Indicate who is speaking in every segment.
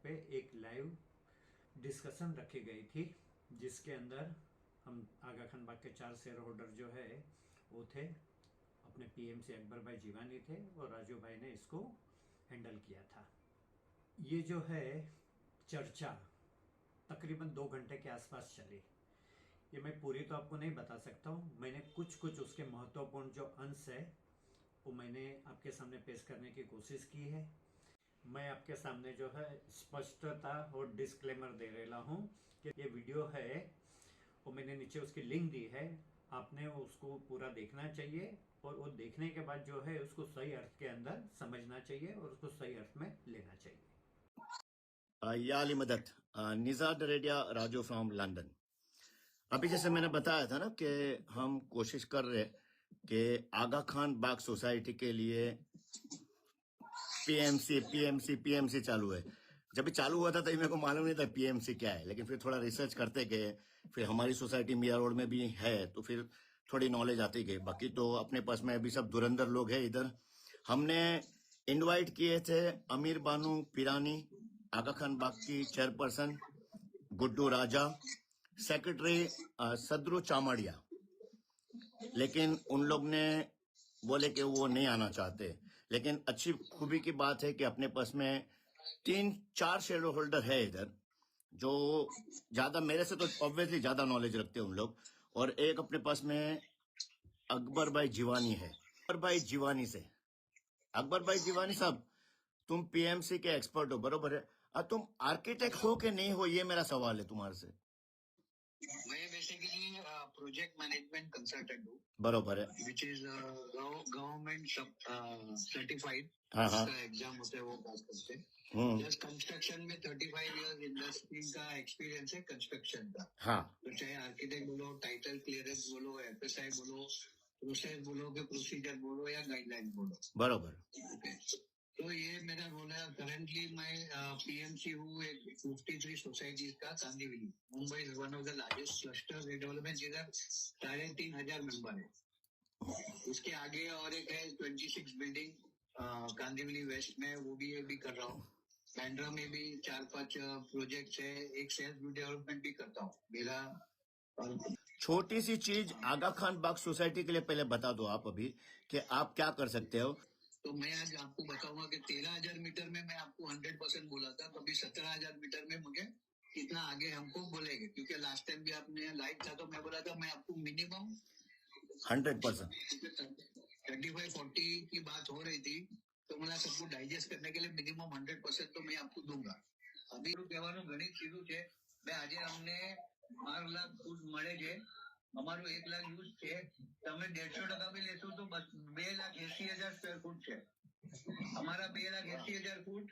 Speaker 1: पे एक live discussion रखी गई थी, जिसके अंदर हम आगा खान बाग के 4 शेयर होल्डर जो है वो थे, अपने पीएमसी अकबर भाई जीवानी थे और राजू भाई ने इसको हैंडल किया था। ये जो है चर्चा तकरीबन 2 घंटे के आसपास चली। ये मैं पूरी तो आपको नहीं बता सकता हूँ, मैंने कुछ उसके महत्वपूर्ण जो अंश है वो मैंने आपके सामने पेश करने की कोशिश की है। मैं आपके सामने जो है स्पष्टता और डिस्क्लेमर दे रहा हूँ कि ये वीडियो है वो मैंने नीचे उसकी लिंक दी है, आपने उसको पूरा देखना चाहिए और वो देखने के बाद जो है उसको सही अर्थ के अंदर समझना चाहिए और उसको सही अर्थ में लेना चाहिए।
Speaker 2: या अली मदद, निज़ार दरेडिया, राजू फ्रॉम लंदन। अभी जैसे मैंने बताया था ना कि हम कोशिश कर रहे कि आगा खान बाग सोसाइटी के लिए पीएमसी चालू है। जब भी चालू हुआ था तभी मेरे को मालूम नहीं था पीएमसी क्या है, लेकिन फिर थोड़ा रिसर्च करते गए, फिर हमारी सोसाइटी मियाँ रोड में भी है तो फिर थोड़ी नॉलेज आती गई। बाकी तो अपने पास में अभी सब धुरंधर लोग हैं इधर। हमने इनवाइट किए थे अमीर बानू पिरानी, आगा खान बाग की चेयरपर्सन, गुड्डू राजा, सेक्रेटरी सदरू चामड़िया, लेकिन उन लोग ने बोले कि वो नहीं आना चाहते। लेकिन अच्छी खूबी की बात है कि अपने पास में 3-4 शेयर होल्डर है इधर, जो ज्यादा मेरे से तो ऑब्वियसली ज्यादा नॉलेज रखते हैं उन लोग। और एक अपने पास में अकबर भाई जीवानी है। अकबर भाई जीवानी से, अकबर भाई जीवानी साहब, तुम पीएमसी के एक्सपर्ट हो, बरोबर है? तुम आर्किटेक्ट हो कि नहीं हो, ये मेरा सवाल है तुम्हारे से।
Speaker 3: मैं बेसिकली प्रोजेक्ट मैनेजमेंट कंसल्टेंट हूँ,
Speaker 2: बरोबर है,
Speaker 3: विच इज गवर्नमेंट सर्टिफाइड।
Speaker 2: हाँ हाँ,
Speaker 3: इसका एग्जाम होता है वो पास करते हैं। प्लस कंस्ट्रक्शन में 35 इयर्स इंडस्ट्री का एक्सपीरियंस है कंस्ट्रक्शन का।
Speaker 2: हाँ,
Speaker 3: तो चाहे आर्किटेक्ट बोलो, टाइटल क्लियरेंस बोलो, एफएसआई बोलो, प्रोसेस बोलो के प्रोसीजर बोलो या गाइडलाइन बोलो,
Speaker 2: बरोबर।
Speaker 3: ओके। तो ये मेरा रोल है। करंटली मैं पीएमसी हूँ एक 53 सोसाइटीज का Kandivali. Mumbai is one of the largest cluster development, जिधर 3,500 मेंबर है। उसके आगे और एक है 26 बिल्डिंग कांदिवली वेस्ट में, वो भी कर रहा हूँ। बैंड्रा में भी 4-5 प्रोजेक्ट है। एक सेल्फ डेवलपमेंट भी करता हूँ मेरा।
Speaker 2: छोटी सी चीज आगा खान बाग सोसाइटी के लिए पहले बता दो आप अभी कि आप क्या कर सकते हो।
Speaker 3: तो मैं आज आपको बताऊंगा कि 13,000 मीटर में मैं आपको 100% बोला था, कभी 17,000 मीटर में मुझे कितना आगे हमको बोलेंगे, क्योंकि लास्ट टाइम भी आपने लाइव था तो मैं बोला था मैं आपको मिनिमम
Speaker 2: 100%।
Speaker 3: 35-40 की बात हो रही थी, तो मैं सबको डाइजेस्ट करने के लिए मिनिमम 100% तो मैं आपको दूंगा। अभी कहेવાનું ગણિત કીધું છે, मैं આજે અમને 12 લાખ ફૂટ મળે છે, અમારું 1 લાખ યુઝ છે, તમે 150% બી લેશો તો 2,80,000 સ્ક્વેર ફૂટ છે। અમારા 2,80,000 ફૂટ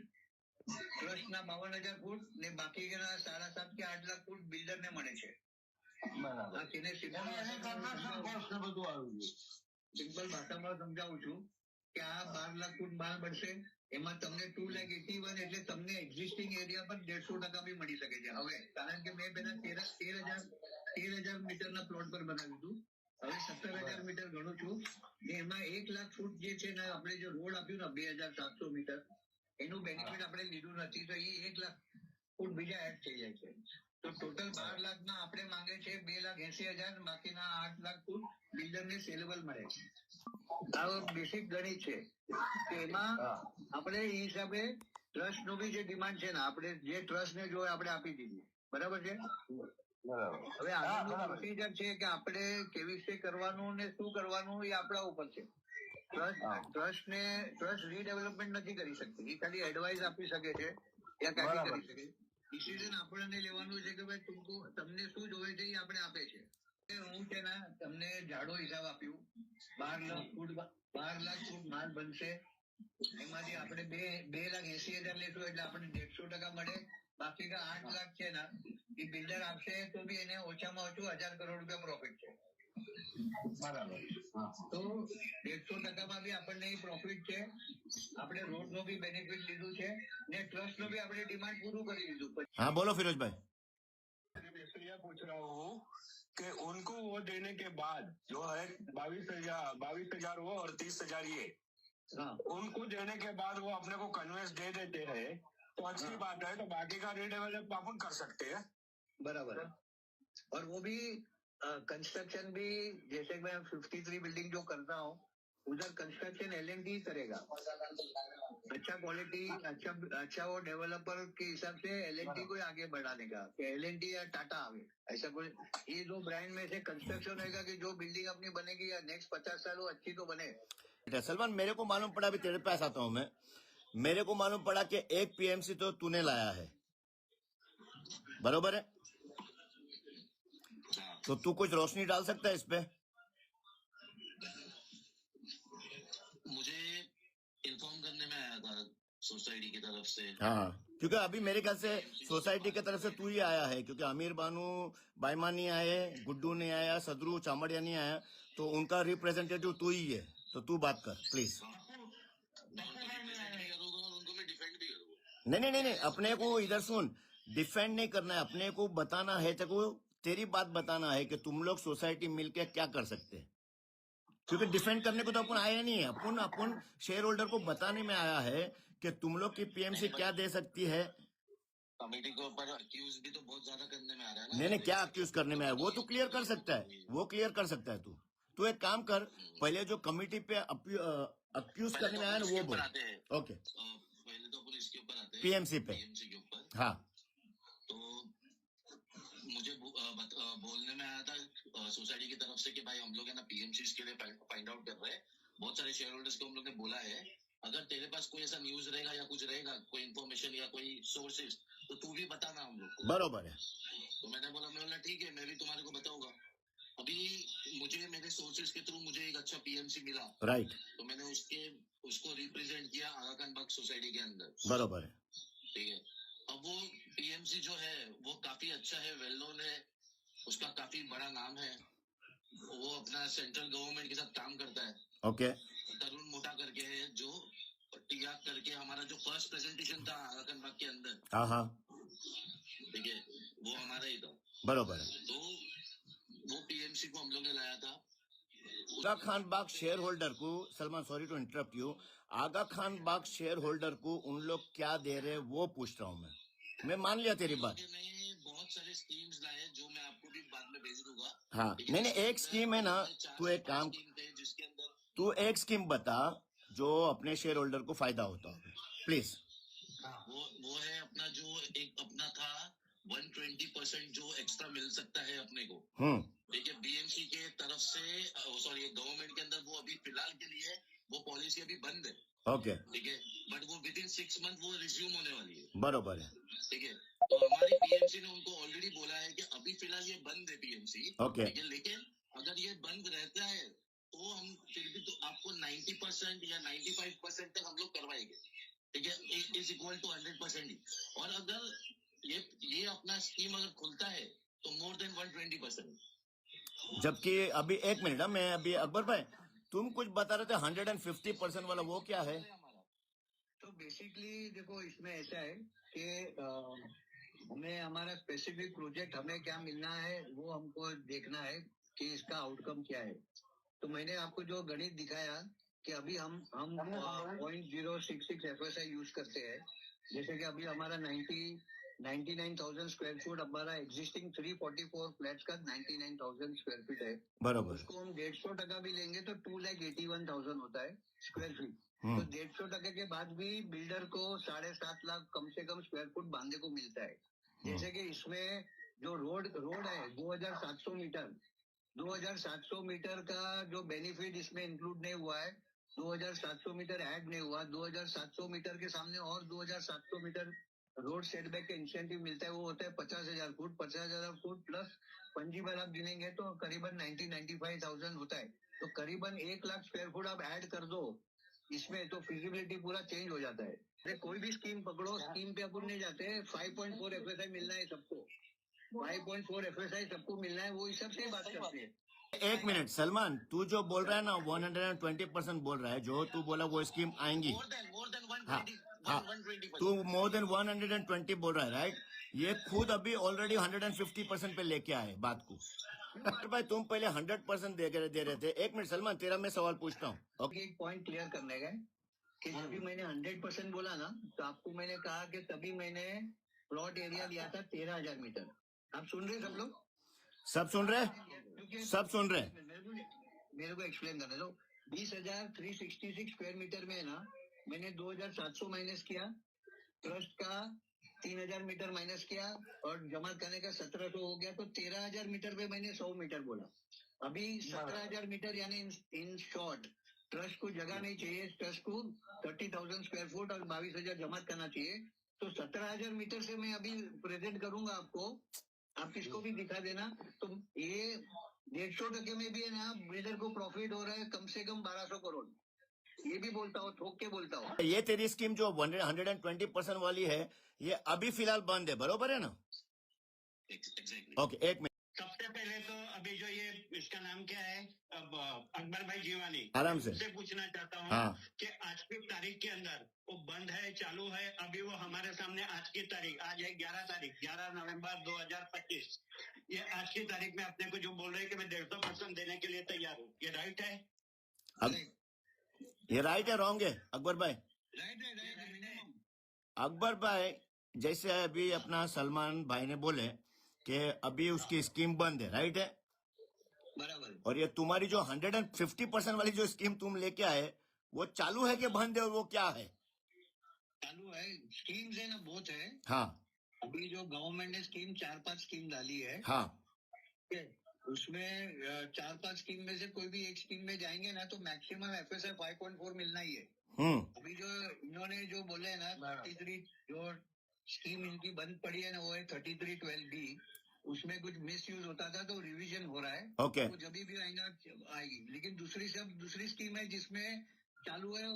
Speaker 3: ટ્રસ્ટના 52,000 ફૂટ ને બાકી 7.5 કે 8 લાખ ફૂટ બિલ્ડર ને મળે છે। સિમ્પલ ભાષામાં સમજાવું છું કે આ 12 લાખ ફૂટ માલ બનશે, એમાં તમને 2,81,000 એટલે તમને એક્ઝિસ્ટિંગ એરિયા પર 150% બી મળી શકે છે। હવે કારણ કે મેં પહેલા 13,000 મીટરના પ્લોટ પર બનાવ્યું હતું, હવે 17,000 મીટર ગણું છું ને એમાં 1 લાખ ફૂટ જે છે ને આપણે જે રોડ આપ્યું ને 2,700 મીટર, એનું બેનિફિટ આપણે લીધું નથી, તો એ 1 લાખ ફૂટ બીજા એડ થઈ જાય છે। તો ટોટલ 12 લાખના આપણે માંગે છે 2,80,000, બાકીના 8 લાખ ફૂટ બિલ્ડરને સેલેબલ મળે છે। આ બેસિક ગણિત છે કે એમાં આપણે એ હિસાબે ટ્રસ્ટ નો બી જે ડિમાન્ડ છે ને, આપણે જે ટ્રસ્ટ ને જો આપણે આપી દીધી, બરાબર છે। હવે આગળનું પ્રોસીજર છે કે આપણે કેવી રીતે કરવાનું ને શું કરવાનું એ આપણા ઉપર છે। ટ્રસ્ટ રીડેવલપમેન્ટ નથી કરી શકતી, એ ખાલી એડવાઇસ આપી શકે છે या કાંઈ કરી શકે। ડિસિઝન આપણને લેવાનું છે કે ભાઈ તમને શું જોવે છે એ આપણે આપે છે। હું છે ને તમને જાડો હિસાબ આપ્યું, 12 લાખ ફૂટ માલ બનશે, એમાંથી આપણે 2,80,000 લેશું એટલે આપણને 150% મળે, બાકીના 8 લાખ છે ને એ બિલ્ડર આપશે તો બી એને ઓછામાં ઓછું 1,000 કરોડ રૂપિયા પ્રોફિટ છે। બરાબર, તો 150%માં બી આપણને પ્રોફિટ છે। આપણે રોડ નો બી બેનિફિટ લીધું છે ને ટ્રસ્ટ નો બી આપણે ડિમાન્ડ પૂરું કરી દીધું।
Speaker 2: हाँ बोलो फिरोज भाई।
Speaker 4: मैं पूछ रहा हूँ कि उनको वो देने के बाद जो है 22,000 वो और 30,000 ये, उनको देने के बाद वो अपने को कन्वेंस दे देते हैं तो अच्छी बात है। तो बाकी का रीडेवलप अपन कर सकते हैं।
Speaker 3: बराबर है। और वो भी कंस्ट्रक्शन भी, जैसे मैं 53 बिल्डिंग जो करता हूँ उधर कंस्ट्रक्शन L&T करेगा। अच्छा क्वालिटी, अच्छा वो डेवलपर के हिसाब से L&T को ही आगे बढ़ाने का, L&T या टाटा आगे, ऐसा कोई ये दो ब्रांड में से कंस्ट्रक्शन रहेगा कि जो बिल्डिंग अपनी बनेगी या नेक्स्ट 50 साल वो अच्छी तो बने।
Speaker 2: सलमान, मेरे को मालूम पड़ा, अभी तेरे पास आता हूँ मैं, मेरे को मालूम पड़ा कि एक पीएमसी तो तूने लाया है, बरोबर है? तो तू कुछ रोशनी डाल सकता है इस पे?
Speaker 5: मुझे इन्फॉर्म करने में आया था सोसाइटी की तरफ से।
Speaker 2: हाँ, क्योंकि अभी मेरे ख्याल से सोसाइटी की तरफ से तू ही आया है, क्योंकि आमिर बानू बाईमा नहीं आए, गुड्डू नहीं आया, सदरू चामड़िया नहीं आया, तो उनका रिप्रेजेंटेटिव तू ही है। तो तू बात कर प्लीज।
Speaker 5: उनको मैं डिफेंड भी करूंगा।
Speaker 2: नहीं, अपने को इधर सुन, डिफेंड नहीं करना है, अपने को बताना है, तेको तेरी बात बताना है कि तुम लोग सोसाइटी मिलकर क्या कर सकते हैं। क्योंकि डिफेंड करने को तो अपन आया नहीं है, अपन शेयर होल्डर को बताने में आया है कि तुम लोग की पीएमसी क्या दे सकती है।
Speaker 5: कमेटी के ऊपर अक्यूज भी तो बहुत ज्यादा करने में आ रहा है ना।
Speaker 2: नहीं, क्या अक्यूज करने में आया, वो तू क्लियर कर सकता है, वो क्लियर कर सकता है। तू एक काम कर, पहले जो कमेटी पे अक्यूज करने में आया ना वो बोल। ओके,
Speaker 5: पहले तो अपन इसके ऊपर आते हैं,
Speaker 2: पीएमसी पे।
Speaker 5: पीएमसी के ऊपर।
Speaker 2: हाँ,
Speaker 5: तो मुझे बोलने में आया था सोसाइटी की तरफ से कि भाई हम लोग है ना पीएमसी के लिए फाइंड आउट कर रहे हैं। बहुत सारे शेयर होल्डर्स को हम लोग ने बोला है, अगर तेरे पास कोई ऐसा न्यूज रहेगा या कुछ रहेगा, कोई इन्फॉर्मेशन या कोई सोर्सेज, तो तू भी बताना हम लोग को।
Speaker 2: बरोबर है।
Speaker 5: तो मैंने बोला ठीक है, मैं भी तुम्हारे को बताऊंगा। अभी मुझे मेरे सोर्सेज के थ्रू मुझे एक अच्छा पीएमसी मिला,
Speaker 2: राइट,
Speaker 5: तो मैंने उसको रिप्रेजेंट किया आगा खान बाग सोसाइटी के अंदर।
Speaker 2: बरोबर है।
Speaker 5: ठीक है, अब वो पीएमसी जो है वो काफी अच्छा है, वेल नोन है, उसका काफी बड़ा नाम है, वो अपना सेंट्रल गवर्नमेंट के साथ काम करता है।
Speaker 2: ओके,
Speaker 5: तरुण मोटा करके है, जो टिया करके हमारा जो फर्स्ट प्रेजेंटेशन था आगा खान बाग के अंदर,
Speaker 2: हाँ,
Speaker 5: ठीक है, वो हमारा ही था।
Speaker 2: बरोबर है।
Speaker 5: तो वो पीएमसी को हम लोग ने लाया था।
Speaker 2: आगा खान बाग शेयर होल्डर को, Salman sorry to interrupt you, Aga Khan Bagh share holder को उन लोग क्या दे रहे वो पूछ रहा हूँ मैं मान लिया तेरी बात।
Speaker 5: बहुत सारे स्कीम्स लाए जो मैं आपको भी बाद में भेज दूंगा।
Speaker 2: हाँ, नहीं, एक स्कीम है ना, तू एक काम,
Speaker 5: जिसके अंदर
Speaker 2: तू एक स्कीम बता जो अपने शेयर होल्डर को फायदा होता हो, प्लीज।
Speaker 5: वो है अपना जो एक अपना था 120% जो एक्स्ट्रा मिल सकता है अपने को। ठीक है, बीएमसी के तरफ से, सॉरी गवर्नमेंट के अंदर वो अभी फिलहाल के लिए वो पॉलिसी अभी बंद है।
Speaker 2: ओके,
Speaker 5: ठीक है, बट वो विद इन 6 मंथ वो रिज्यूम होने वाली है।
Speaker 2: बरोबर है।
Speaker 5: ठीक है, तो हमारी पीएमसी ने उनको ऑलरेडी बोला है कि अभी फिलहाल ये बंद है पीएमसी।
Speaker 2: ओके,
Speaker 5: ठीक है, लेकिन अगर ये बंद रहता है तो हम फिर भी तो आपको 90% या 95% तक हम लोग करवाएंगे। ठीक है, इज इक्वल टू 100% ही। और अगर ये अपना स्कीम अगर खुलता है तो मोर देन 120%।
Speaker 2: जबकि अभी एक मिनट, मैं अभी अकबर भाई, तुम कुछ बता रहे थे 150% वाला, वो क्या है?
Speaker 3: तो बेसिकली देखो, इसमें ऐसा है कि हमें हमारा स्पेसिफिक प्रोजेक्ट, हमें क्या मिलना है वो हमको देखना है कि इसका आउटकम क्या है। तो मैंने आपको जो गणित दिखाया कि अभी हम 0.066 FSI यूज करते हैं, जैसे कि अभी हमारा 99,000 स्क्वायर फीट, हमारा एग्जिस्टिंग 344 फ्लैट्स का 99,000 स्क्वायर फीट है।
Speaker 2: बराबर।
Speaker 3: उसको हम 150% भी लेंगे तो 2,81,000 होता है स्क्वायर फीट। तो 150% के बाद भी बिल्डर को 7.5 लाख कम से कम स्क्वायर फुट बांधने को मिलता है। जैसे कि इसमें जो रोड है 2,700 मीटर का जो बेनिफिट इसमें इंक्लूड नहीं हुआ है, 2,700 मीटर ऐड नहीं हुआ। 2,700 मीटर के सामने और 2,700 मीटर रोड सेटबैक का इंसेंटिव मिलता है, वो होता है 50,000 फुट। 50,000 फुट प्लस पंजीबल आप गिनेंगे तो करीबन 90,95,000 होता है। तो करीबन 1 लाख स्क्वायर फुट आप ऐड कर दो इसमें, तो फिजिबिलिटी पूरा चेंज हो जाता है। अरे कोई भी स्कीम पकड़ो, स्कीम पे अपन नहीं जाते। 5.4 FSI मिलना है सबको, 5.4 FSI सबको मिलना है, वो इस सब से बात करते हैं।
Speaker 2: एक मिनट सलमान, तू जो बोल रहा है ना 120% बोल रहा है, जो तू बोला वो स्कीम आएंगी।
Speaker 5: More than 120।
Speaker 2: हाँ, तू मोर देन 120 बोल रहा है, राइट? ये खुद अभी ऑलरेडी 150% पे लेके आए बात को। भाई तुम पहले 100% दे रहे थे। एक मिनट सलमान, तेरा मैं सवाल पूछता हूँ।
Speaker 3: एक पॉइंट क्लियर करने का कि जब भी मैंने 100% बोला ना, तो आपको मैंने कहा कि तभी मैंने प्लॉट एरिया लिया था 13,000 मीटर। आप सुन रहे सब लोग?
Speaker 2: सब सुन रहे
Speaker 3: क्योंकि
Speaker 2: सब सुन रहे
Speaker 3: मेरे को एक्सप्लेन करने दो। 20,366 स्क्वायर मीटर में है ना, मैंने 2,700 माइनस किया, ट्रस्ट का 3,000 मीटर माइनस किया और जमा करने का 1,700 हो गया, तो 13,000 मीटर पे मैंने 100 मीटर बोला। अभी 17,000 मीटर यानी इन शॉर्ट ट्रस्ट को जगह नहीं चाहिए, ट्रस्ट को 30,000 स्क्वायर फुट और 22,000 जमा करना चाहिए। तो 17,000 मीटर से मैं अभी प्रेजेंट करूंगा आपको, आप किसको भी दिखा देना। तो ये 150% में भी है ना, बिल्डर को प्रॉफिट हो रहा है कम से कम 1,200 करोड़। ये भी बोलता हूँ, थोक के बोलता हूँ।
Speaker 2: ये तेरी स्कीम जो 120% वाली है, ये अभी फिलहाल बंद है, बरोबर है ना?
Speaker 5: एग्जैक्टली।
Speaker 2: ओके, एक मिनट,
Speaker 4: सबसे पहले तो अभी जो ये इसका नाम क्या है, अब अकबर भाई जीवानी,
Speaker 2: आराम से।
Speaker 4: उससे पूछना चाहता हूँ
Speaker 2: हाँ।
Speaker 4: कि आज की तारीख के अंदर वो बंद है चालू है? अभी वो हमारे सामने आज की तारीख, आज है 11 तारीख, 11 नवंबर 2025। ये आज की तारीख में अपने को जो बोल रहे हैं कि मैं 150% देने के लिए तैयार हूँ, ये राइट है?
Speaker 2: ये राइट है रॉन्ग है अकबर भाई?
Speaker 3: राइट।
Speaker 2: अकबर भाई, जैसे अभी अपना सलमान भाई ने बोले कि अभी उसकी स्कीम बंद है, राइट है?
Speaker 3: बराबर।
Speaker 2: और ये तुम्हारी जो 150% वाली जो स्कीम तुम लेके आए, वो चालू है कि बंद है, और वो क्या है?
Speaker 3: चालू है, स्कीम्स है ना, बहुत है।
Speaker 2: हाँ
Speaker 3: अभी जो गवर्नमेंट ने स्कीम 4-5 स्कीम डाली है,
Speaker 2: हाँ
Speaker 3: ठीक है, उसमें 4-5 स्कीम में से कोई भी एक स्कीम में जाएंगे ना, तो मैक्सिमम FSI 5.4 मिलना ही है। अभी जो इन्होंने जो बोले है ना, 33 जो स्कीम इनकी बंद पड़ी है ना, वो है 3312B। उसमें कुछ मिस यूज होता था, तो रिवीजन हो रहा है।
Speaker 2: ओके।
Speaker 3: वो जब भी आएगी। लेकिन दूसरी स्कीम है जिसमें चालू है,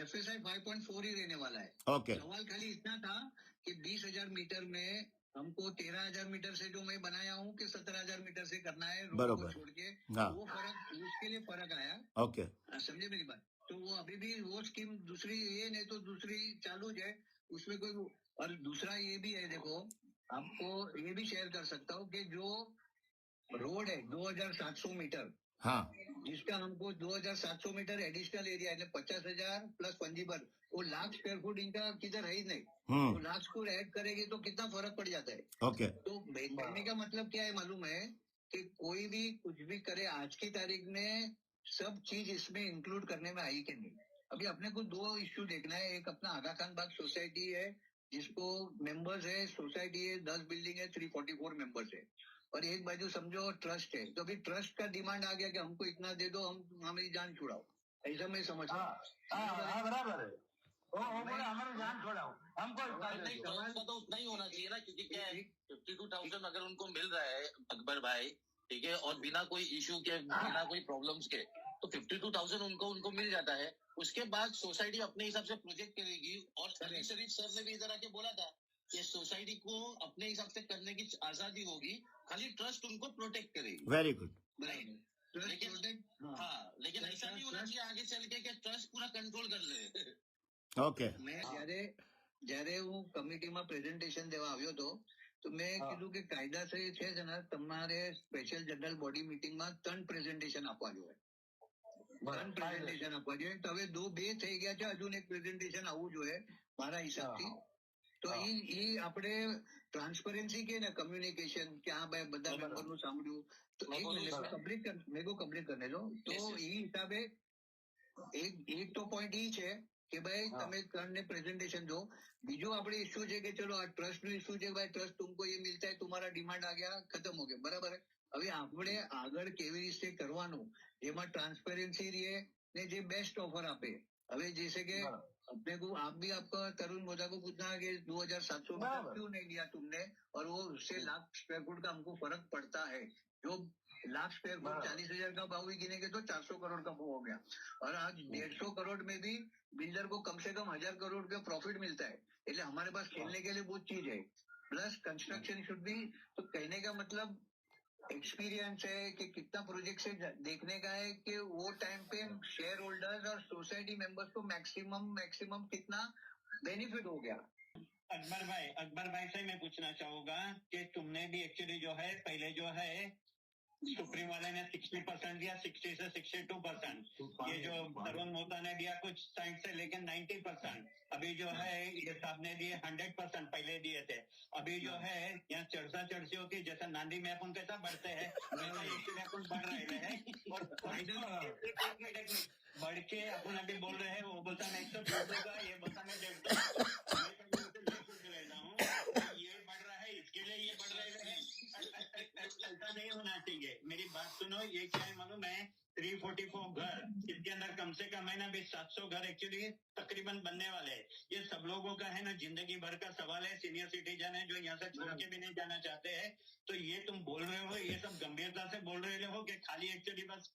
Speaker 3: FSI 5.4 ही रहने वाला है।
Speaker 2: ओके।
Speaker 3: सवाल खाली इतना था कि 20,000 मीटर में हमको 13,000 मीटर से जो मैं बनाया हूँ कि 17,000 मीटर से करना है, रोड को
Speaker 2: बरोबर।
Speaker 3: छोड़ के।
Speaker 2: हाँ।
Speaker 3: वो फर्क, उसके लिए फर्क आया।
Speaker 2: ओके।
Speaker 3: समझे मेरी बात? तो वो अभी भी वो स्कीम दूसरी ये नहीं तो दूसरी चालू है, उसमें कोई। और दूसरा ये भी है, देखो आपको ये भी शेयर कर सकता हूँ कि जो रोड है 2,700 मीटर,
Speaker 2: हाँ।
Speaker 3: जिसका हमको 2,700 मीटर एडिशनल एरिया है, 50,000 प्लस पंजीबर, वो 1,00,000 स्क्वायर फुट इनका किधर है ही नहीं। तो 1,00,000 स्क्वायर ऐड करेंगे तो कितना फर्क पड़ जाता है।
Speaker 2: ओके।
Speaker 3: तो कहने का मतलब क्या है मालूम है, कि कोई भी कुछ भी करे आज की तारीख में सब चीज इसमें इंक्लूड करने में आई कि नहीं। अभी अपने को 2 इश्यू देखना है। एक अपना आगा खान बाग सोसाइटी है, जिसको मेंबर्स है, सोसाइटी है, 10 बिल्डिंग है, 344 मेंबर्स है। और एक बाजू समझो ट्रस्ट है, तो अभी ट्रस्ट का डिमांड आ गया कि हमको इतना दे दो, हम हमारी जान छुड़ाओ। ऐसा मैं समझता हूँ।
Speaker 4: बराबर है। हमारी जान छोड़ाओ, हमको
Speaker 5: नहीं, ट्रस्ट का तो उतना ही होना चाहिए ना, क्योंकि क्या है, 52,000 अगर उनको मिल रहा है अकबर भाई, ठीक है, और बिना कोई इशू के, बिना कोई प्रॉब्लम्स के, तो 52,000 उनको मिल जाता है। उसके बाद सोसाइटी अपने हिसाब से प्रोजेक्ट करेगी। और शरीफ सर ने भी इधर आके बोला था कि सोसाइटी को अपने हिसाब से करने की आजादी होगी, खाली ट्रस्ट उनको प्रोटेक्ट करेगी।
Speaker 2: Very good.
Speaker 5: लेकिन हाँ, लेकिन ऐसा नहीं होना चाहिए आगे चल के कि ट्रस्ट पूरा कंट्रोल कर ले।
Speaker 2: ओके।
Speaker 3: मैं જ્યારે હું કમિટીમાં પ્રેઝન્ટેશન દેવા આવ્યો હતો, તો મેં કીધું કે કાયદા છે ને, તમારે સ્પેશિયલ જનરલ બોડી મીટિંગમાં 3 પ્રેઝન્ટેશન આપવા જોઈએ. 3 પ્રેઝન્ટેશન આપવા જોઈએ. તો હવે 2 થઈ ગયા છે, હજુ એક પ્રેઝન્ટેશન આવવું જોઈએ મારા હિસાબથી. તો એ આપણે ટ્રાન્સપરન્સી કે ને કમ્યુનિકેશન, કે હા ભાઈ બધા મેમ્બરનું સાંભળ્યું. તો મેં કમ્પ્લીટ કરને દો. તો એ હિસાબે એક તો પોઈન્ટ એ છે કે ભાઈ તમે 3 ને પ્રેઝન્ટેશન દો. બીજો આપણે ઇસ્યુ છે કે ચલો આ ટ્રસ્ટ નો ઇસ્યુ છે, ભાઈ ટ્રસ્ટ तुमको ये मिलता है, तुम्हारा डिमांड आ गया, खत्म हो गया, बराबर है. હવે આપણે આગળ કેવી રીતે કરવાનું, એમાં ટ્રાન્સપેરેન્સી રહે ને જે બેસ્ટ ઓફર આપે. હવે जैसे कि अपने को आप भी आपका तरुण मोदा को पूछना है कि 2,700 मीटर क्यों नहीं लिया तुमने, और वो उससे 1,00,000 स्क्वायर फुट का हमको फर्क पड़ता है. जो 1,00,000 स्क्वायर फुट 40,000 का भाव ही गिनेंगे तो 400 करोड़ का भाव हो गया. और आज 150 करोड़ में भी बिल्डर को कम से कम 1,000 करोड़ का प्रॉफिट मिलता है. એટલે हमारे पास खेलने के लिए बहुत चीज है. प्लस कंस्ट्रक्शन शुड भी. तो कहने का मतलब एक्सपीरियंस है कि कितना प्रोजेक्ट से देखने का है कि वो टाइम पे शेयर होल्डर्स और सोसाइटी मेंबर्स को मैक्सिमम कितना बेनिफिट हो गया.
Speaker 4: अकबर भाई से मैं पूछना चाहूंगा कि तुमने भी एक्चुअली जो है पहले जो है सुप्रीम वाले ने 60% दिया, 60 से 62%। ये जो तरुण मोहता ने दिया कुछ 60 से लेकर 90%। अभी जो है ये साहब ने दिए 100% पहले दिए थे। अभी जो है यहाँ चर्चा चर्ची होती है, जैसा नांदी में अपन कैसा बढ़ते हैं वैसा अपन बढ़ रहे हैं। और बढ़ के अपन अभी बोल रहे हैं, वो बोलता मैं 120 देगा, ये बोलता मैं 150। ये बढ़ रहा है, इसके लिए ये बढ़ रहे हैं। ऐसा नहीं होना चाहिए। मेरी बात सुनो, ये क्या है मालूम है, 344 घर, इसके अंदर कम से कम है ना भी 700 घर एक्चुअली तकरीबन बनने वाले हैं। ये सब लोगों का है ना जिंदगी भर का सवाल है। सीनियर सिटीजन है जो यहाँ से छोड़ के भी नहीं जाना चाहते हैं। तो ये तुम बोल रहे हो, ये सब गंभीरता से बोल रहे हो कि खाली एक्चुअली बस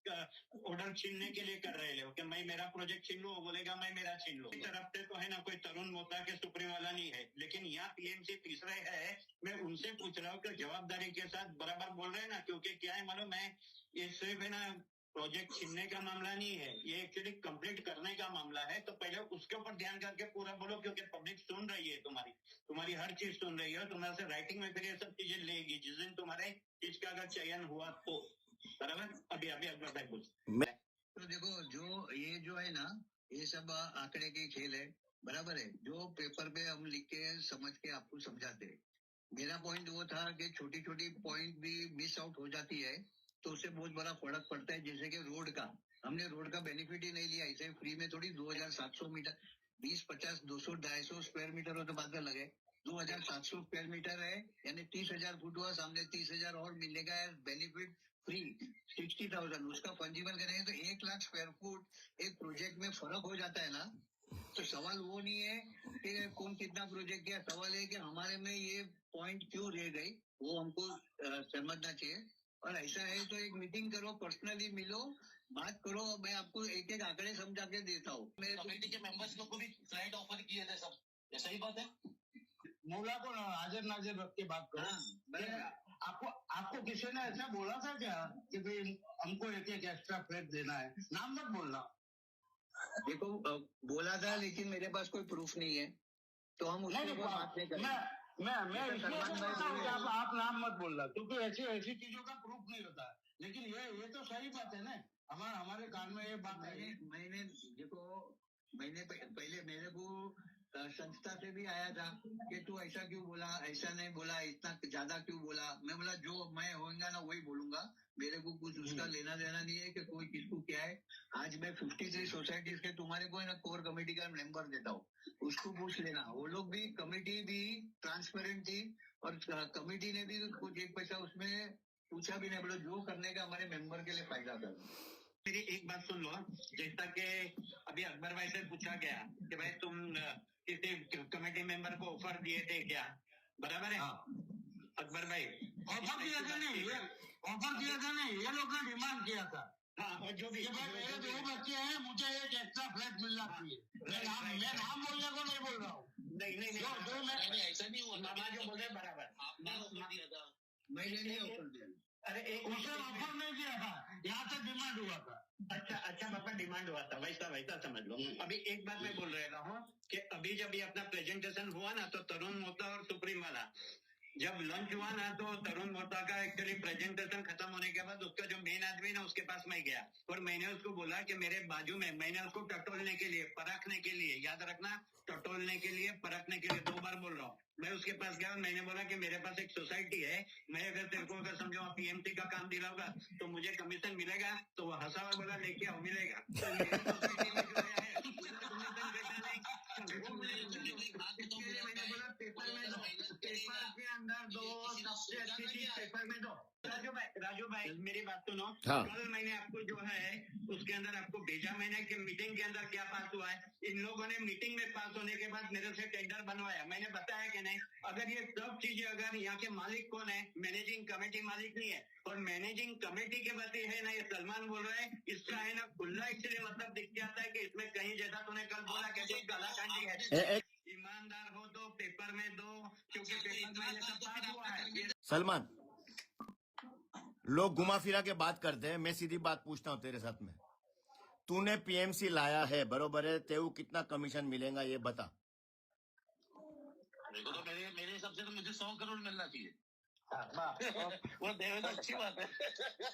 Speaker 4: ऑर्डर छीनने के लिए कर रहे हो कि मैं मेरा प्रोजेक्ट छीन लूं, वो बोलेगा मैं मेरा छीन लूं। इस तरफ से तो है ना कोई तरुण मोहता के सुप्रीम वाला नहीं है, लेकिन यहाँ पीएमसी तीसरा है। मैं उनसे पूछ रहा हूँ कि जवाबदारी के साथ बराबर बोल रहे हैं ना, क्योंकि क्या है मालूम है, ये सिर्फ है ना प्रोजेक्ट छीनने का मामला नहीं है, ये एक्चुअली कंप्लीट करने का मामला है। तो पहले उसके ऊपर ध्यान करके पूरा बोलो, क्योंकि पब्लिक सुन रही है, तुम्हारी हर चीज सुन रही है। तुम्हारे से राइटिंग में फिर ये सब चीजें लेगी जिस दिन तुम्हारे चीज का अगर चयन हुआ तो। बराबर। अभी अकबर भाई कुछ
Speaker 3: तो देखो, जो है ना, ये सब आंकड़े के खेल है, बराबर है। जो पेपर पे हम लिख के समझ के आपको समझाते हैं। मेरा पॉइंट वो था कि छोटी छोटी पॉइंट भी मिस आउट हो जाती है तो उससे बहुत बड़ा फर्क पड़ता है। जैसे कि रोड का, हमने रोड का बेनिफिट ही नहीं लिया। इसे फ्री में थोड़ी 2700 मीटर, 20, 50, 200, 250 स्क्वायर मीटर हो तो बात अलग है। 2700 स्क्वायर मीटर है, यानी 30,000 फुट हुआ, सामने 30,000 और मिलेगा बेनिफिट फ्री। 60,000 उसका फंजिबल करेंगे तो 1,00,000 स्क्वायर फुट एक प्रोजेक्ट में फर्क हो जाता है ना। तो सवाल वो नहीं है कि कौन कितना प्रोजेक्ट किया, सवाल है कि हमारे में ये पॉइंट क्यों रह गई, वो हमको समझना चाहिए। और ऐसा है तो एक मीटिंग करो, पर्सनली मिलो, बात करो। मैं आपको एक एक आंकड़े समझा के देता हूँ। मेरे
Speaker 5: कमेटी के मेंबर्स को भी फ्लाइट ऑफर किए थे सब, ये सही बात है?
Speaker 6: मौला को हाजिर नाजिर रख के बात करो। आपको किसी ने ऐसा बोला था क्या कि भाई हमको एक एक एक्स्ट्रा फ्लैट देना है? नाम मत बोलना।
Speaker 3: देखो, बोला था लेकिन मेरे पास कोई प्रूफ नहीं है, तो हम उसके ऊपर बात नहीं करेंगे।
Speaker 6: मैं इसलिए बोलता हूँ कि आप नाम मत बोलना, क्योंकि ऐसी चीजों का प्रूफ नहीं होता। लेकिन ये तो सही बात है ना, हमारे कान में ये बात है।
Speaker 3: मैंने देखो, मैंने पहले मेरे को संस्था से भी आया था कि तू ऐसा क्यों बोला, ऐसा नहीं बोला, इतना ज्यादा क्यों बोला। मैं बोला जो मैं होऊंगा ना वही बोलूंगा, मेरे को कुछ उसका लेना देना नहीं है कि कोई किसको क्या है। आज मैं 53 सोसाइटीज के तुम्हारे को है ना कोर कमेटी का मेंबर देता हूँ, उसको पूछ लेना। वो लोग भी, कमेटी भी ट्रांसपेरेंट थी और कमेटी ने भी कुछ एक पैसा उसमें पूछा भी नहीं। बोला जो करने का हमारे मेंबर के लिए फायदा कर।
Speaker 4: मेरी एक बात सुन लो, जैसा कि अभी अकबर भाई से पूछा गया कि भाई तुम किसी कमेटी मेंबर को ऑफर दिए थे क्या, बराबर है? अकबर भाई
Speaker 6: ऑफर दिया था नहीं, ये लोग ने डिमांड किया था।
Speaker 4: हाँ, और जो भी
Speaker 6: मेरे 2 बच्चे हैं, मुझे एक एक्स्ट्रा फ्लैट मिलना चाहिए। मैं नाम बोलने को नहीं बोल रहा हूँ।
Speaker 4: नहीं
Speaker 5: ऐसा नहीं हुआ।
Speaker 4: मामा जो बोले बराबर,
Speaker 5: आपने ऑफर दिया था।
Speaker 3: मैंने नहीं ऑफर दिया।
Speaker 4: अरे
Speaker 6: उसने ऑफर नहीं किया था, यहाँ से डिमांड हुआ था।
Speaker 4: अच्छा बाबा, डिमांड हुआ था, वैसा समझ लो। अभी एक बात मैं बोल रहा हूँ कि अभी जब ये अपना प्रेजेंटेशन हुआ ना, तो तरुण मोहता और सुप्रीम वाला जब लंच हुआ ना, तो तरुण मोहता का एक्चुअली प्रेजेंटेशन खत्म होने के बाद उसका जो मेन आदमी ना उसके पास मैं गया और मैंने उसको बोला कि मेरे बाजू में, मैंने उसको टटोलने के लिए, परखने के लिए, याद रखना, टटोलने के लिए, परखने के लिए 2 बार बोल रहा हूँ। मैं उसके पास गया और मैंने बोला कि मेरे पास एक सोसाइटी है, मैं अगर तेरे को अगर समझो पीएमसी का काम दिलाऊंगा तो मुझे कमीशन मिलेगा। तो वो हंसा हुआ बोला लेके आओ, मिलेगा। तो मेरी सोसाइटी में जो है कमीशन देता नहीं, मैंने बोला पेपर में दो, पेपर के अंदर दो, अच्छी चीज पेपर में दो। राजू भाई मेरी बात सुनो।
Speaker 2: हाँ।
Speaker 4: कल मैंने आपको जो है उसके अंदर आपको भेजा मैंने कि मीटिंग के अंदर क्या पास हुआ है। इन लोगों ने मीटिंग में पास होने के बाद मेरे से टेंडर बनवाया, मैंने बताया कि नहीं। अगर ये सब चीजें, अगर यहाँ के मालिक कौन है, मैनेजिंग कमेटी मालिक नहीं है, और मैनेजिंग कमेटी के बात है ना, ये सलमान बोल रहा है, इसका है ना खुला एक्चुअली मतलब दिख जाता है कि इसमें कहीं जैसा तूने कल बोला कि गलाकांडी है। ईमानदार हो तो पेपर में दो, क्योंकि पेपर में ये सब पास हुआ है।
Speaker 2: सलमान, लोग घुमा फिरा के बात करते हैं, मैं सीधी बात पूछता हूँ तेरे साथ में। तूने पीएमसी लाया है, बरोबर है, तेऊ कितना कमीशन मिलेगा ये बता।
Speaker 5: देखो तो मेरे हिसाब से तो मुझे 100 करोड़ मिलना चाहिए।
Speaker 6: वो देवे तो अच्छी बात है।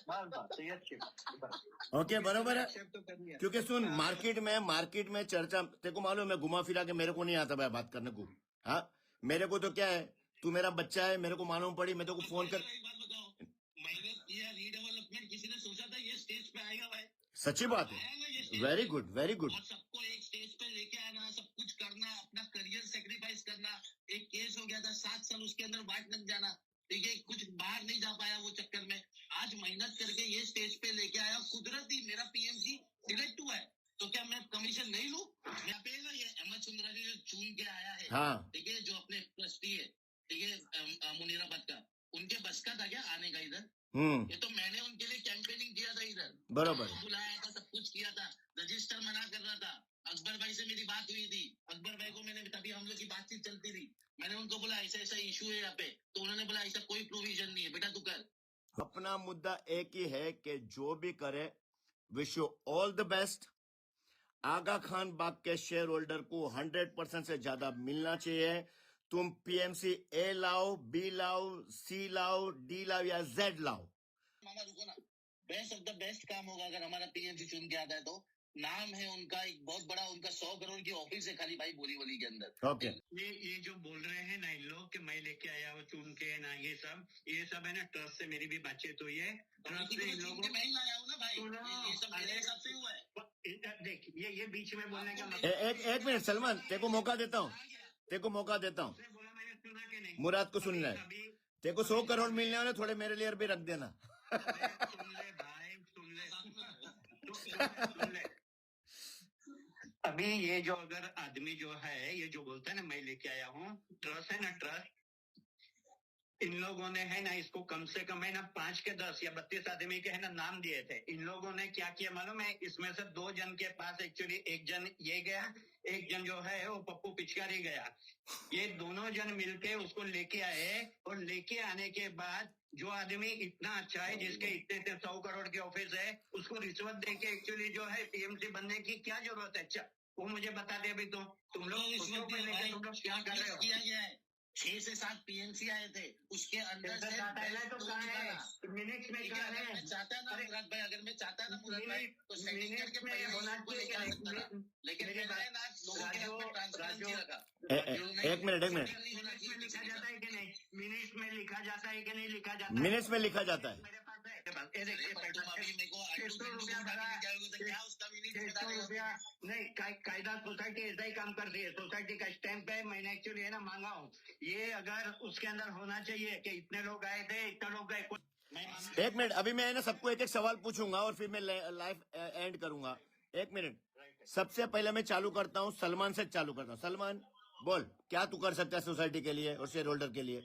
Speaker 6: बस ये अच्छी बात।
Speaker 2: ओके, बरोबर है।
Speaker 3: एक्सेप्ट तो कर लिया।
Speaker 2: क्योंकि सुन, मार्केट में चर्चा, तेरे को मालूम है, घुमा फिरा के मेरे को नहीं आता भाई बात करने को। हाँ, मेरे को तो क्या है, तू मेरा बच्चा है, मेरे को मालूम पड़ी, मैं तेरे को फोन कर।
Speaker 5: एक बात बताओ, मैंने किया रीडेवलपमेंट, किसी ने सोचा था ये स्टेज पे आएगा भाई?
Speaker 2: सच्ची बात है।
Speaker 5: आया ना ये स्टेज
Speaker 2: वेरी
Speaker 5: पे?
Speaker 2: Good, very good.
Speaker 5: और सबको एक स्टेज पे लेके आना, सब कुछ करना, अपना करियर सेक्रीफाइस करना। एक केस हो गया था 7 साल, उसके अंदर वाट लग जाना, ठीक है, कुछ बाहर नहीं जा पाया वो चक्कर में। आज मेहनत करके ये स्टेज पे लेके आया, कुदरती मेरा पीएमसी सिलेक्ट हुआ है, तो क्या मैं कमीशन नहीं लूं? यहाँ पे ना ये अहमद सुंदरानी जो चुन के आया है,
Speaker 2: हाँ,
Speaker 5: ठीक है, जो अपने ट्रस्टी है, ठीक है, मुनीराबाद का, उनके बस का था क्या आने का इधर? ये तो मैंने उनके लिए कैंपेनिंग किया था इधर,
Speaker 2: बरोबर।
Speaker 5: उनको बुलाया था, सब कुछ किया था, रजिस्टर मना कर रहा था। अकबर भाई से मेरी बात हुई थी, अकबर भाई को मैंने, तभी हम लोग की बातचीत चलती थी, मैंने उनको बोला ऐसा ऐसा इशू है यहाँ पे, तो उन्होंने बोला ऐसा कोई प्रोविजन नहीं है बेटा, तू कर।
Speaker 2: अपना मुद्दा एक ही है कि जो भी करे, wish you all the best. Aga Khan Bagh के शेयर होल्डर को 100% से ज्यादा मिलना चाहिए। तुम पीएमसी ए लाओ, बी लाओ, सी लाओ, डी लाओ या जेड लाओ।
Speaker 5: मामा रुको ना, बेस्ट ऑफ द बेस्ट काम होगा अगर हमारा पीएमसी चुन के आता है तो। नाम है उनका, एक बहुत बड़ा उनका 100 करोड़ की ऑफिस है खाली भाई बोरीवली के अंदर।
Speaker 2: ओके,
Speaker 4: ये जो बोल रहे हैं ना इन लोग कि मैं लेके आया वो चुन के ना, ये सब है ना, ट्रस्ट से मेरी भी बातचीत हुई है। ट्रस्ट से इन लोगों
Speaker 5: मैं ही लाया हूँ ना भाई,
Speaker 4: सुनो,
Speaker 5: ये सब मेरे हिसाब से हुआ है।
Speaker 4: देख, ये बीच में बोलने का
Speaker 2: एक मिनट सलमान, तेरे को मौका देता हूँ, तेरे को मौका देता हूँ।
Speaker 4: उसने बोला, मैंने सुना कि नहीं?
Speaker 2: मुराद को सुनना है,
Speaker 4: अभी
Speaker 2: तेरे को 100 करोड़ मिलने वाले, थोड़े मेरे लिए भी रख देना।
Speaker 4: सुन ले भाई, सुन ले। अभी ये जो अगर आदमी जो है, ये जो बोलता है ना मैं लेके आया हूँ, ट्रस्ट है ना, ट्रस्ट इन लोगों ने है ना, इसको कम से कम है ना 5 के 10 या 32 आदमी के है ना नाम दिए थे। इन लोगों ने क्या किया मालूम है? इसमें से 2 जन के पास एक्चुअली, एक जन ये गया, एक जन जो है वो पप्पू पिचकारी गया। ये दोनों जन मिलके उसको लेके आए, और लेके आने के बाद जो आदमी इतना अच्छा है, जिसके इतने 100 करोड़ की ऑफिस है, उसको रिश्वत देके एक्चुअली जो है पीएमसी बनने की क्या जरूरत है? अच्छा वो मुझे बता दे अभी। तो तुम लोग
Speaker 5: रिश्वत
Speaker 4: उसको लेके तुम लोग क्या कर रहे हो?
Speaker 5: किया गया है, 6 से 7 पीएमसी आए थे, उसके अंदर से
Speaker 4: तो कहाँ है? मिनट्स में कहाँ है?
Speaker 5: मैं चाहता ना मुराद भाई, अगर मैं चाहता ना मुराद भाई, तो सेटिंग करके
Speaker 4: मिनट्स में
Speaker 5: पहले
Speaker 4: होना
Speaker 5: उसको लेके आ सकता था। लेकिन
Speaker 4: मेरी
Speaker 5: मैंने
Speaker 4: बात-
Speaker 5: ना लोगों के हाथ में ट्रांसपेरेंसी रखा।
Speaker 2: एक मिनट,
Speaker 4: मिनट्स में लिखा जाता है कि नहीं? मिनट्स में लिखा जाता है कि नहीं लिखा जाता है?
Speaker 2: मिनट्स में लिखा जाता है।
Speaker 4: मेरे पास है। ये देखिए,
Speaker 5: पर तुम अभी मेरे को
Speaker 4: 600 रुपया भरा,
Speaker 5: तो क्या उसका मिनट
Speaker 4: 600 रुपया नहीं, कायदा सोसाइटी ऐसा ही काम करती है। सोसाइटी का स्टैंप है, मैंने एक्चुअली है ना मांगा हूँ। ये अगर उसके अंदर होना चाहिए कि इतने लोग आए थे, इतने लोग गए।
Speaker 2: एक मिनट, अभी मैं है ना सबको एक एक सवाल पूछूंगा और फिर मैं लाइव एंड करूंगा। एक मिनट, सबसे पहले मैं चालू करता हूँ, सलमान से चालू करता हूँ। सलमान बोल, क्या तू कर सकता है सोसाइटी के लिए और शेयर होल्डर के लिए?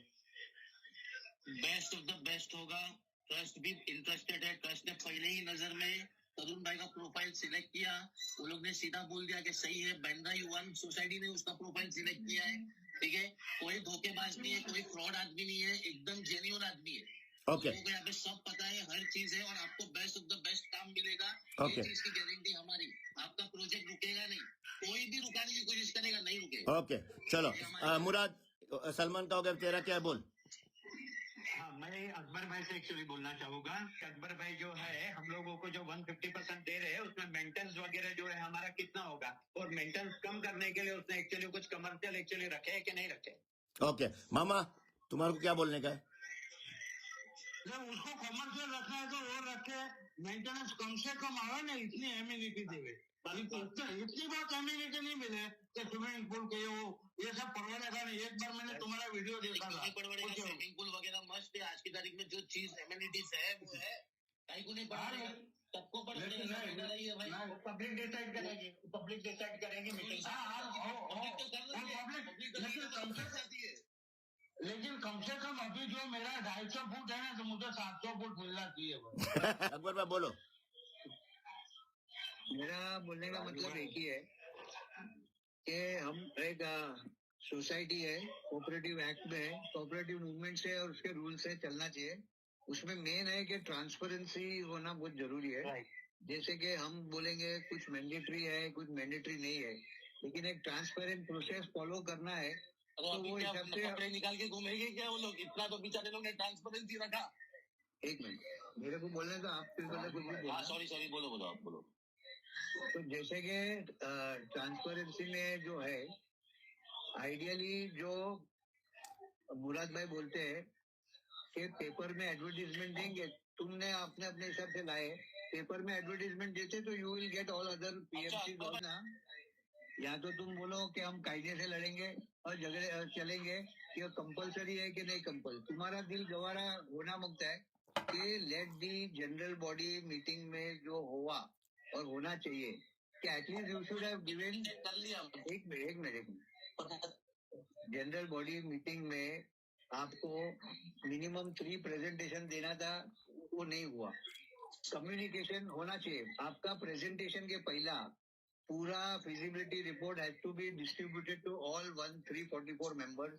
Speaker 5: बेस्ट ऑफ द बेस्ट होगा। ट्रस्ट भी इंटरेस्टेड है, ट्रस्ट ने पहले ही नजर में तरुण भाई का प्रोफाइल सिलेक्ट किया। वो लोग ने सीधा बोल दिया कि सही है, बैंड्रा युवन सोसाइटी ने उसका प्रोफाइल सिलेक्ट किया है, ठीक है, कोई धोखेबाज नहीं है, कोई फ्रॉड आदमी नहीं है, एकदम जेन्युइन आदमी है।
Speaker 2: ओके,
Speaker 5: लोगों को यहाँ पे सब पता है, हर चीज है, और आपको बेस्ट ऑफ द बेस्ट काम मिलेगा।
Speaker 2: ओके।
Speaker 5: ये चीज की गारंटी हमारी। आपका प्रोजेक्ट रुकेगा नहीं, कोई भी रुकाने की कोशिश करेगा नहीं रुकेगा।
Speaker 2: ओके, चलो मुराद, सलमान का हो गया, तेरा क्या है बोल?
Speaker 4: हाँ, मैं अकबर भाई से एक्चुअली बोलना चाहूंगा कि अकबर भाई जो है, हम लोगों को जो 150% दे रहे हैं, उसमें मेंटेनेंस वगैरह जो है हमारा कितना होगा, और मेंटेनेंस कम करने के लिए उसने एक्चुअली कुछ कमर्शियल एक्चुअली रखे है कि नहीं रखे?
Speaker 2: ओके मामा, तुम्हारे को क्या बोलने का है?
Speaker 6: जब उसको कमर्शियल रखना है तो वो रखे, मेंटेनेंस कम से कम आवे ना, इतनी एम्यूनिटी देवे। इतनी बात एम्यूनिटी नहीं मिले कि स्विमिंग पूल के ये सब परवाने का नहीं। एक बार मैंने तुम्हारा वीडियो देखा था,
Speaker 5: स्विमिंग पूल वगैरह मस्त है। आज की तारीख में जो चीज एमिनिटीज है वो है, कहीं को नहीं पड़ेगा, सबको पड़ेगा।
Speaker 4: पब्लिक डिसाइड करेगी, पब्लिक डिसाइड करेगी मीटिंग।
Speaker 6: लेकिन कम से कम अभी जो मेरा 250 फुट है ना, तो मुझे 700 फुट मिलना चाहिए।
Speaker 2: अकबर भाई बोलो।
Speaker 3: मेरा बोलने का मतलब एक ही है कि हम एक सोसाइटी है, कोऑपरेटिव एक्ट में है, कोऑपरेटिव मूवमेंट से और उसके रूल से चलना चाहिए। उसमें मेन है कि ट्रांसपेरेंसी होना बहुत जरूरी है। जैसे कि हम बोलेंगे कुछ मैंडेटरी है, कुछ मैंडेटरी नहीं है, लेकिन एक ट्रांसपेरेंट प्रोसेस फॉलो करना है।
Speaker 5: तो अभी
Speaker 3: वो
Speaker 5: क्या
Speaker 3: हिसाब से
Speaker 5: कपड़े निकाल के घूमेंगे क्या वो लोग? इतना तो बेचारे लोग ने ट्रांसपेरेंसी रखा।
Speaker 3: एक मिनट मेरे को बोलने तो आप फिर बोले कुछ भी
Speaker 5: हाँ
Speaker 3: बोलना।
Speaker 5: सॉरी बोलो बोलो आप बोलो।
Speaker 3: तो जैसे कि ट्रांसपेरेंसी में जो है आइडियली जो मुराद भाई बोलते हैं कि पेपर में एडवर्टीजमेंट देंगे, तुमने अपने अपने हिसाब से लाए, पेपर में एडवर्टीजमेंट देते तो you will get all other PMC ना। या तो तुम बोलो कि हम कायदे से लड़ेंगे और झगड़े चलेंगे, कि कंपलसरी है कि नहीं कंपल, तुम्हारा दिल गवारा होना मांगता है कि let the general body meeting में जो हुआ और होना चाहिए कि at least you should have given.
Speaker 5: कर लिया
Speaker 3: एक मिनट जनरल बॉडी मीटिंग में आपको मिनिमम 3 प्रेजेंटेशन देना था, वो नहीं हुआ। कम्युनिकेशन होना चाहिए आपका प्रेजेंटेशन के पहला पूरा feasibility report has to be distributed to all 1344 members,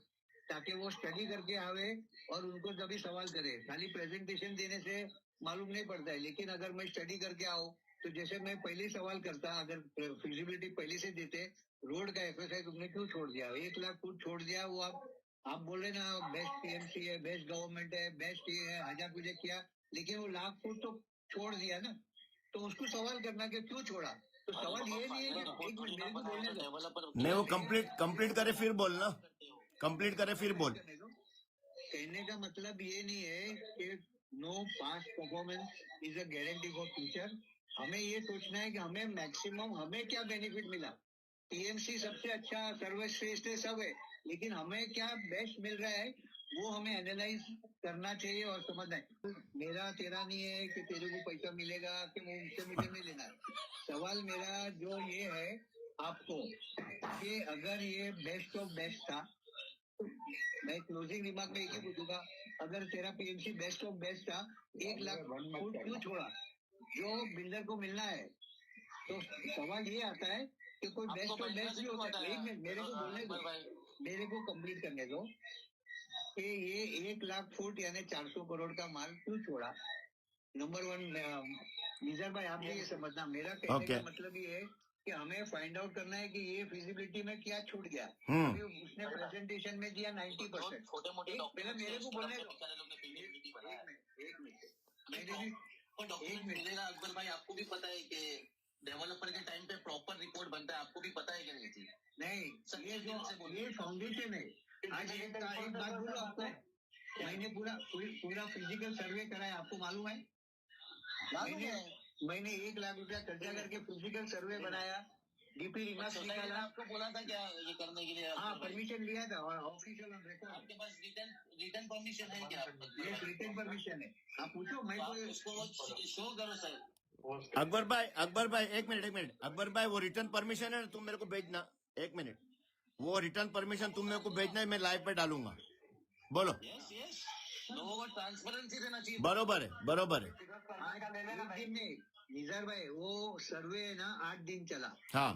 Speaker 3: ताकि वो स्टडी करके आवे और उनको कभी सवाल करे। खाली प्रेजेंटेशन देने से मालूम नहीं पड़ता है, लेकिन अगर मैं स्टडी करके आऊँ तो जैसे मैं पहले ही सवाल करता, अगर फिजिबिलिटी पहले से देते, रोड का एफएसआई तुमने क्यों छोड़ दिया, 1 लाख फुट छोड़ दिया, वो आप बोल रहे ना बेस्ट पीएमसी है, बेस्ट गवर्नमेंट है, बेस्ट ये है, 1000 प्रोजेक्ट किया, लेकिन वो लाख फुट तो छोड़ दिया ना, तो उसको सवाल करना कि क्यों छोड़ा। तो सवाल ये नहीं है कि एक मिनट मेरे को बोलने दो।
Speaker 2: नहीं वो कंप्लीट करे फिर बोलना, कंप्लीट करे फिर बोल।
Speaker 3: कहने का मतलब ये नहीं है कि no past performance is a guarantee for future. हमें ये सोचना है कि हमें मैक्सिमम हमें क्या बेनिफिट मिला। टीएमसी सबसे अच्छा सर्वश्रेष्ठ है सब है, लेकिन हमें क्या बेस्ट मिल रहा है वो हमें एनालाइज करना चाहिए और समझना है। मेरा तेरा नहीं है कि तेरे को पैसा मिलेगा कि वो उनसे मुझे लेना है। सवाल मेरा जो ये है आपको कि अगर ये बेस्ट ऑफ बेस्ट था, मैं क्लोजिंग रिमार्क में एक ही पूछूंगा, अगर तेरा पीएमसी बेस्ट ऑफ बेस्ट था, 1 लाख फुट क्यों छोड़ा जो बिल्डर को मिलना है। तो सवाल ये आता है कि कोई बेस्ट ऑफ बेस्ट भी होता है। एक मिनट मेरे को बोलने दो, मेरे को कंप्लीट करने दो कि ये 1 लाख फुट यानी 400 करोड़ का माल क्यों छोड़ा। नंबर 1 निजर भाई आप भी ये समझना, मेरा कहने का मतलब ये है कि हमें फाइंड आउट करना है कि ये फिजिबिलिटी में क्या छूट गया। अभी उसने प्रेजेंटेशन में दिया 90%।
Speaker 5: छोटे मोटे
Speaker 3: पहले मेरे को बोलने दो, एक मिनट
Speaker 5: मिलेगा अकबर भाई, आपको भी पता है कि डेवलपर के टाइम पे प्रॉपर रिपोर्ट बनता है, आपको भी पता है कि नहीं थी?
Speaker 3: नहीं, ये जो ये फाउंडेशन है। आज एक बात बोलो आपको, मैंने पूरा फिजिकल सर्वे कराया, आपको मालूम है। मैंने 1 लाख रुपया खर्चा करके फिजिकल सर्वे बनाया, डीपी रिमार्क्स निकाला।
Speaker 5: आपको बोला था क्या ये करने के लिए?
Speaker 3: हाँ परमिशन लिया था और ऑफिशियल ऑन रिकॉर्ड।
Speaker 5: आपके पास रिटर्न परमिशन है क्या?
Speaker 3: ये रिटर्न परमिशन है, आप पूछो। मैं
Speaker 5: उसको शो करो सर।
Speaker 2: अकबर भाई एक मिनट अकबर भाई, वो रिटर्न परमिशन है ना, तुम मेरे को भेजना। 1 मिनट, वो रिटर्न परमिशन तुम मेरे को भेजना है, मैं लाइव पे डालूंगा। बोलो।
Speaker 5: यस लोगों को ट्रांसपेरेंसी देना चाहिए।
Speaker 2: बरोबर है।
Speaker 3: एक दिन में निजार भाई वो सर्वे है ना 8 दिन चला।
Speaker 2: हाँ।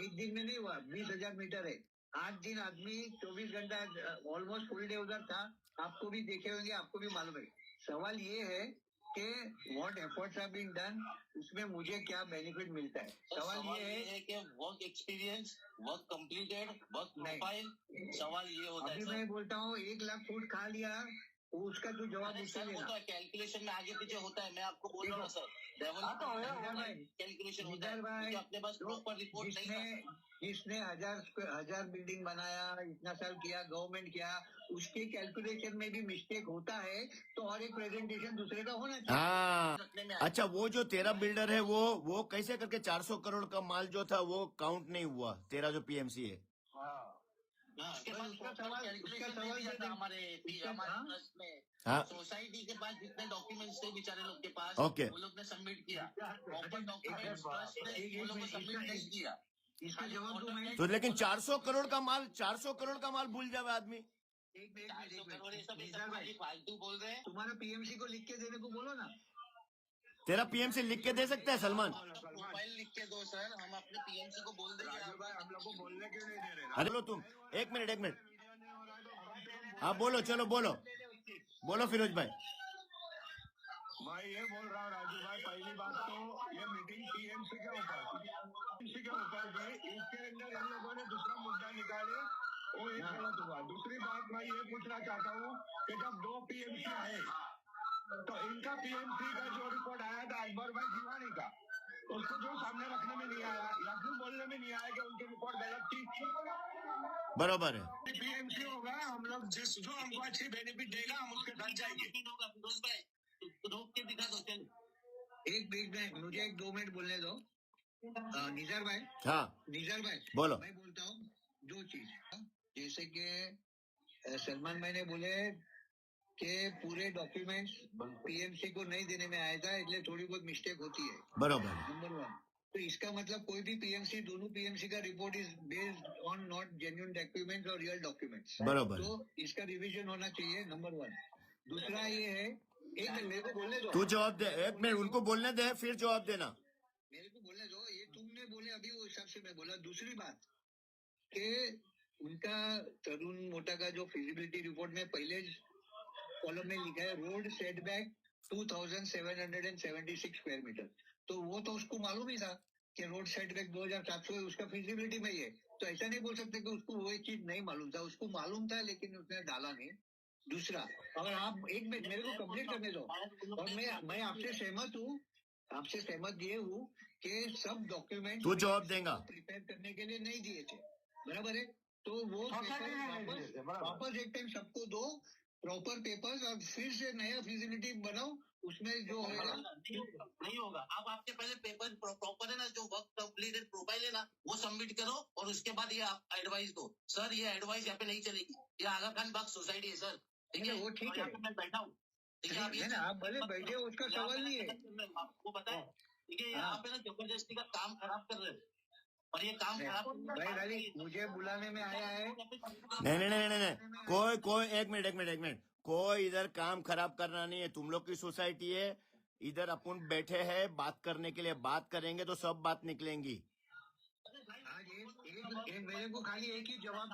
Speaker 3: एक दिन में नहीं हुआ, 20,000 मीटर है। 8 दिन आदमी 24 घंटा ऑलमोस्ट फुल डे उधर था। आपको भी देखे होंगे, आपको भी मालूम है। सवाल ये है कि what efforts have been done, उसमें मुझे क्या बेनिफिट मिलता है। सवाल ये है
Speaker 5: कि work experience, work completed, work profile. सवाल ये होता है।
Speaker 3: अभी मैं बोलता हूँ 1 लाख फुट खा लिया, उसका तो जवाब मुझसे लेना।
Speaker 5: कैलकुलेशन में आगे पीछे होता है, मैं आपको बोल रहा हूँ सर। कैलकुलेशन होता है, क्योंकि अपने पास प्रॉपर रिपोर्ट नहीं था।
Speaker 3: जिसने 1000 बिल्डिंग बनाया, इतना साल किया, गवर्नमेंट किया, उसके कैलकुलेशन में भी मिस्टेक होता है, तो और एक प्रेजेंटेशन दूसरे का होना चाहिए।
Speaker 2: हाँ अच्छा, वो जो तेरा बिल्डर है वो कैसे करके 400 करोड़ का माल जो था वो काउंट नहीं हुआ, तेरा जो पीएमसी है।
Speaker 5: उसके पास सवाल हमारे ट्रस्ट में,
Speaker 2: हाँ
Speaker 5: सोसाइटी के पास जितने डॉक्यूमेंट्स थे बेचारे लोग के पास,
Speaker 2: ओके।
Speaker 5: वो लोग ने सबमिट किया। प्रॉपर डॉक्यूमेंट्स ट्रस्ट ने वो लोग को सबमिट नहीं किया।
Speaker 3: इसका जवाब दो मैं।
Speaker 2: तो लेकिन 400 करोड़ का माल भूल जावे आदमी।
Speaker 5: 400 करोड़ ये सब फालतू बोल रहे हैं।
Speaker 3: तुम्हारा पीएमसी को लिख के देने को बोलो ना।
Speaker 2: तेरा पीएमसी लिख के दे सकता है सलमान?
Speaker 5: प्रोफाइल लिख के दो सर, हम अपने पीएमसी को बोल देंगे।
Speaker 3: हम लोग को बोलने क्यों नहीं दे रहे?
Speaker 2: अरे लो तुम 1 मिनट। हाँ बोलो, चलो बोलो फिरोज भाई।
Speaker 7: मैं ये बोल रहा हूँ राजू भाई, पहली बात तो ये मीटिंग टीएमसी के ऊपर की, इसके अंदर इन लोगों ने दूसरा मुद्दा निकाले वो एक गलत हुआ। दूसरी बात मैं ये पूछना चाहता हूँ कि जब 2 पीएमसी आए तो इनका पीएमसी का जो रिपोर्ट आया था अकबर भाई जीवानी का, उसको जो सामने रखने में नहीं आया या फिर बोलने में नहीं आया कि उनकी रिपोर्ट गलत थी।
Speaker 2: बराबर है।
Speaker 7: पीएमसी होगा, हम लोग जो हमको अच्छी बेनिफिट देगा हम उसके साथ जाएंगे।
Speaker 4: रोक के दिखा दो। चल
Speaker 3: एक मिनट में मुझे 1-2 मिनट बोलने दो। निजार भाई,
Speaker 2: हाँ
Speaker 3: निजार भाई
Speaker 2: बोलो।
Speaker 3: मैं बोलता हूँ दो चीज, जैसे कि सलमान भाई ने बोले कि पूरे डॉक्यूमेंट्स पीएमसी को नहीं देने में आया था, इसलिए थोड़ी बहुत मिस्टेक होती है।
Speaker 2: बराबर है।
Speaker 3: नंबर 1, तो इसका मतलब कोई भी पीएमसी, दोनों पीएमसी का report is based on not genuine documents और रियल डॉक्यूमेंट्स।
Speaker 2: बराबर है।
Speaker 3: तो इसका रिवीजन होना चाहिए, नंबर 1। दूसरा ये है, एक मिनट मेरे को बोलने दो।
Speaker 2: तू जवाब दे, एक मिनट उनको बोलने दे, फिर जवाब देना।
Speaker 3: मेरे को बोलने दो, ये तुमने बोले अभी वो हिसाब से मैं बोला। दूसरी बात कि उनका तरुण मोटा का जो फिजिबिलिटी रिपोर्ट में पहले कॉलम में लिखा है रोड सेटबैक 2776 स्क्वायर मीटर, तो वो तो उसको मालूम ही था कि रोड सेटबैक 2700 है, उसका फिजिबिलिटी में ही है। तो ऐसा नहीं बोल सकते कि उसको वो चीज नहीं मालूम था, उसको मालूम था लेकिन उसने डाला नहीं। दूसरा, अगर आप एक मिनट मेरे को कंप्लीट करने दो, और मैं आपसे सहमत हूँ, आपसे सहमत ये हूँ कि सब डॉक्यूमेंट
Speaker 2: तू जवाब देगा।
Speaker 3: प्रिपेयर करने के लिए नहीं दिए थे, बराबर है। तो वो वापस एक टाइम सबको दो प्रॉपर पेपर्स, और फिर से नया फिजिबिलिटी बनाओ, उसमें जो होगा
Speaker 4: नहीं होगा। अब आपके पहले पेपर प्रॉपर है ना, जो वर्क कंप्लीटेड प्रोफाइल है ना, वो सबमिट करो और उसके बाद ये आप एडवाइस दो। सर ये एडवाइस यहाँ पे नहीं चलेगी, ये आगा खान बाग सोसाइटी है सर, ठीक है।
Speaker 3: वो ठीक है,
Speaker 4: मैं बैठा हूँ, ठीक है।
Speaker 3: नहीं, आप भले बैठे हो, उसका सवाल नहीं है।
Speaker 4: आपको पता है, ठीक है, यहाँ पे ना जबरदस्ती का काम खराब कर रहे हैं, और ये काम खराब
Speaker 3: भाई गाली मुझे बुलाने में आया है।
Speaker 2: नहीं, कोई एक मिनट, कोई इधर काम खराब करना नहीं है। तुम लोग की सोसाइटी है, इधर अपन बैठे हैं बात करने के लिए, बात करेंगे तो सब बात निकलेंगी।
Speaker 3: आज मेरे को खाली एक ही जवाब,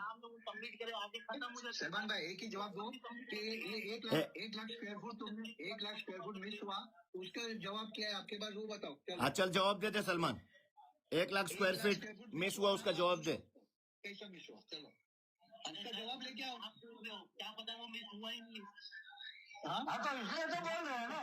Speaker 4: कंप्लीट करे, आगे खत्म हो जाए।
Speaker 3: सलमान भाई एक ही जवाब दो कि ये 1 लाख स्क्वायर फुट, तुमने 1 लाख स्क्वायर फुट मिस हुआ, उसका जवाब क्या है आपके पास, वो बताओ। चलो
Speaker 2: हाँ चल जवाब देते Salman. 1 lakh square feet miss हुआ, उसका जवाब दे।
Speaker 3: कैसा मिस हुआ, चलो उसका जवाब लेके आओ।
Speaker 4: आप बोल रहे हो, क्या पता वो मिस हुआ ही नहीं।
Speaker 6: हाँ तो इसलिए तो बोल रहे हैं ना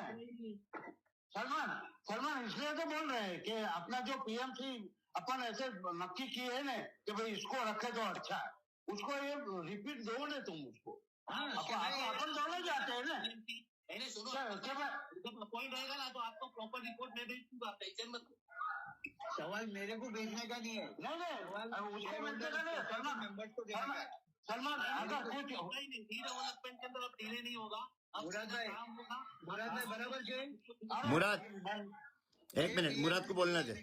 Speaker 6: सलमान, इसलिए तो बोल रहे हैं कि अपना जो पीएमसी अपन ऐसे नक्की किए है ना कि भाई इसको रखे तो अच्छा है, उसको ये रिपीट दो ना तुम उसको। अपन दोनों जाते हैं ना।
Speaker 4: मैंने सुनो, जब अपॉइंट रहेगा ना तो आपको प्रॉपर रिपोर्ट मैं भेज दूंगा, टेंशन मत।
Speaker 3: सवाल मेरे को भेजने का नहीं है,
Speaker 6: नहीं उसको मिलते का नहीं।
Speaker 3: मेंबर्स को देने का।
Speaker 6: सलमान अगर कुछ
Speaker 4: डेवलपमेंट के अंदर अब डिले नहीं होगा।
Speaker 3: मुराद भाई बराबर છે।
Speaker 2: मुराद एक मिनट, मुराद को बोलना दे।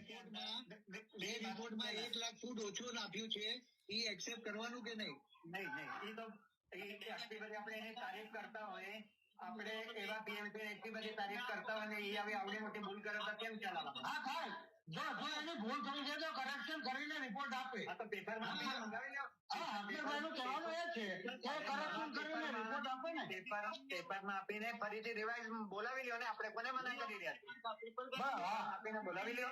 Speaker 3: બે રિપોર્ટમાં 1 લાખ ફૂટ ઓછું આપ્યું છે, એ એક્સેપ્ટ કરવાનું કે નહીં?
Speaker 8: નહીં એ તો આટલી બધી આપણે એની તારીફ કરતા હોય, આપણે એવા પીએમસી એટલી બધી તારીફ કરતા હોય ને એ હવે આવડી મોટી ભૂલ કરે તો કેમ ચલાવવાનું?
Speaker 6: હા થાય, જો એની ભૂલ થઈ છે તો કરેક્શન કરીને રિપોર્ટ આપે।
Speaker 8: આ તો પેપરમાં મંગાવી લો।
Speaker 6: હા અકબરભાઈનું કહેવાનું એ છે કે કરેક્શન કરીને રિપોર્ટ આપે ને।
Speaker 8: પેપરમાં આપીને ફરીથી રિવાઇઝ બોલાવી લ્યો ને, આપણે કોને મના કરી રહ્યા છીએ? આપીને બોલાવી લ્યો।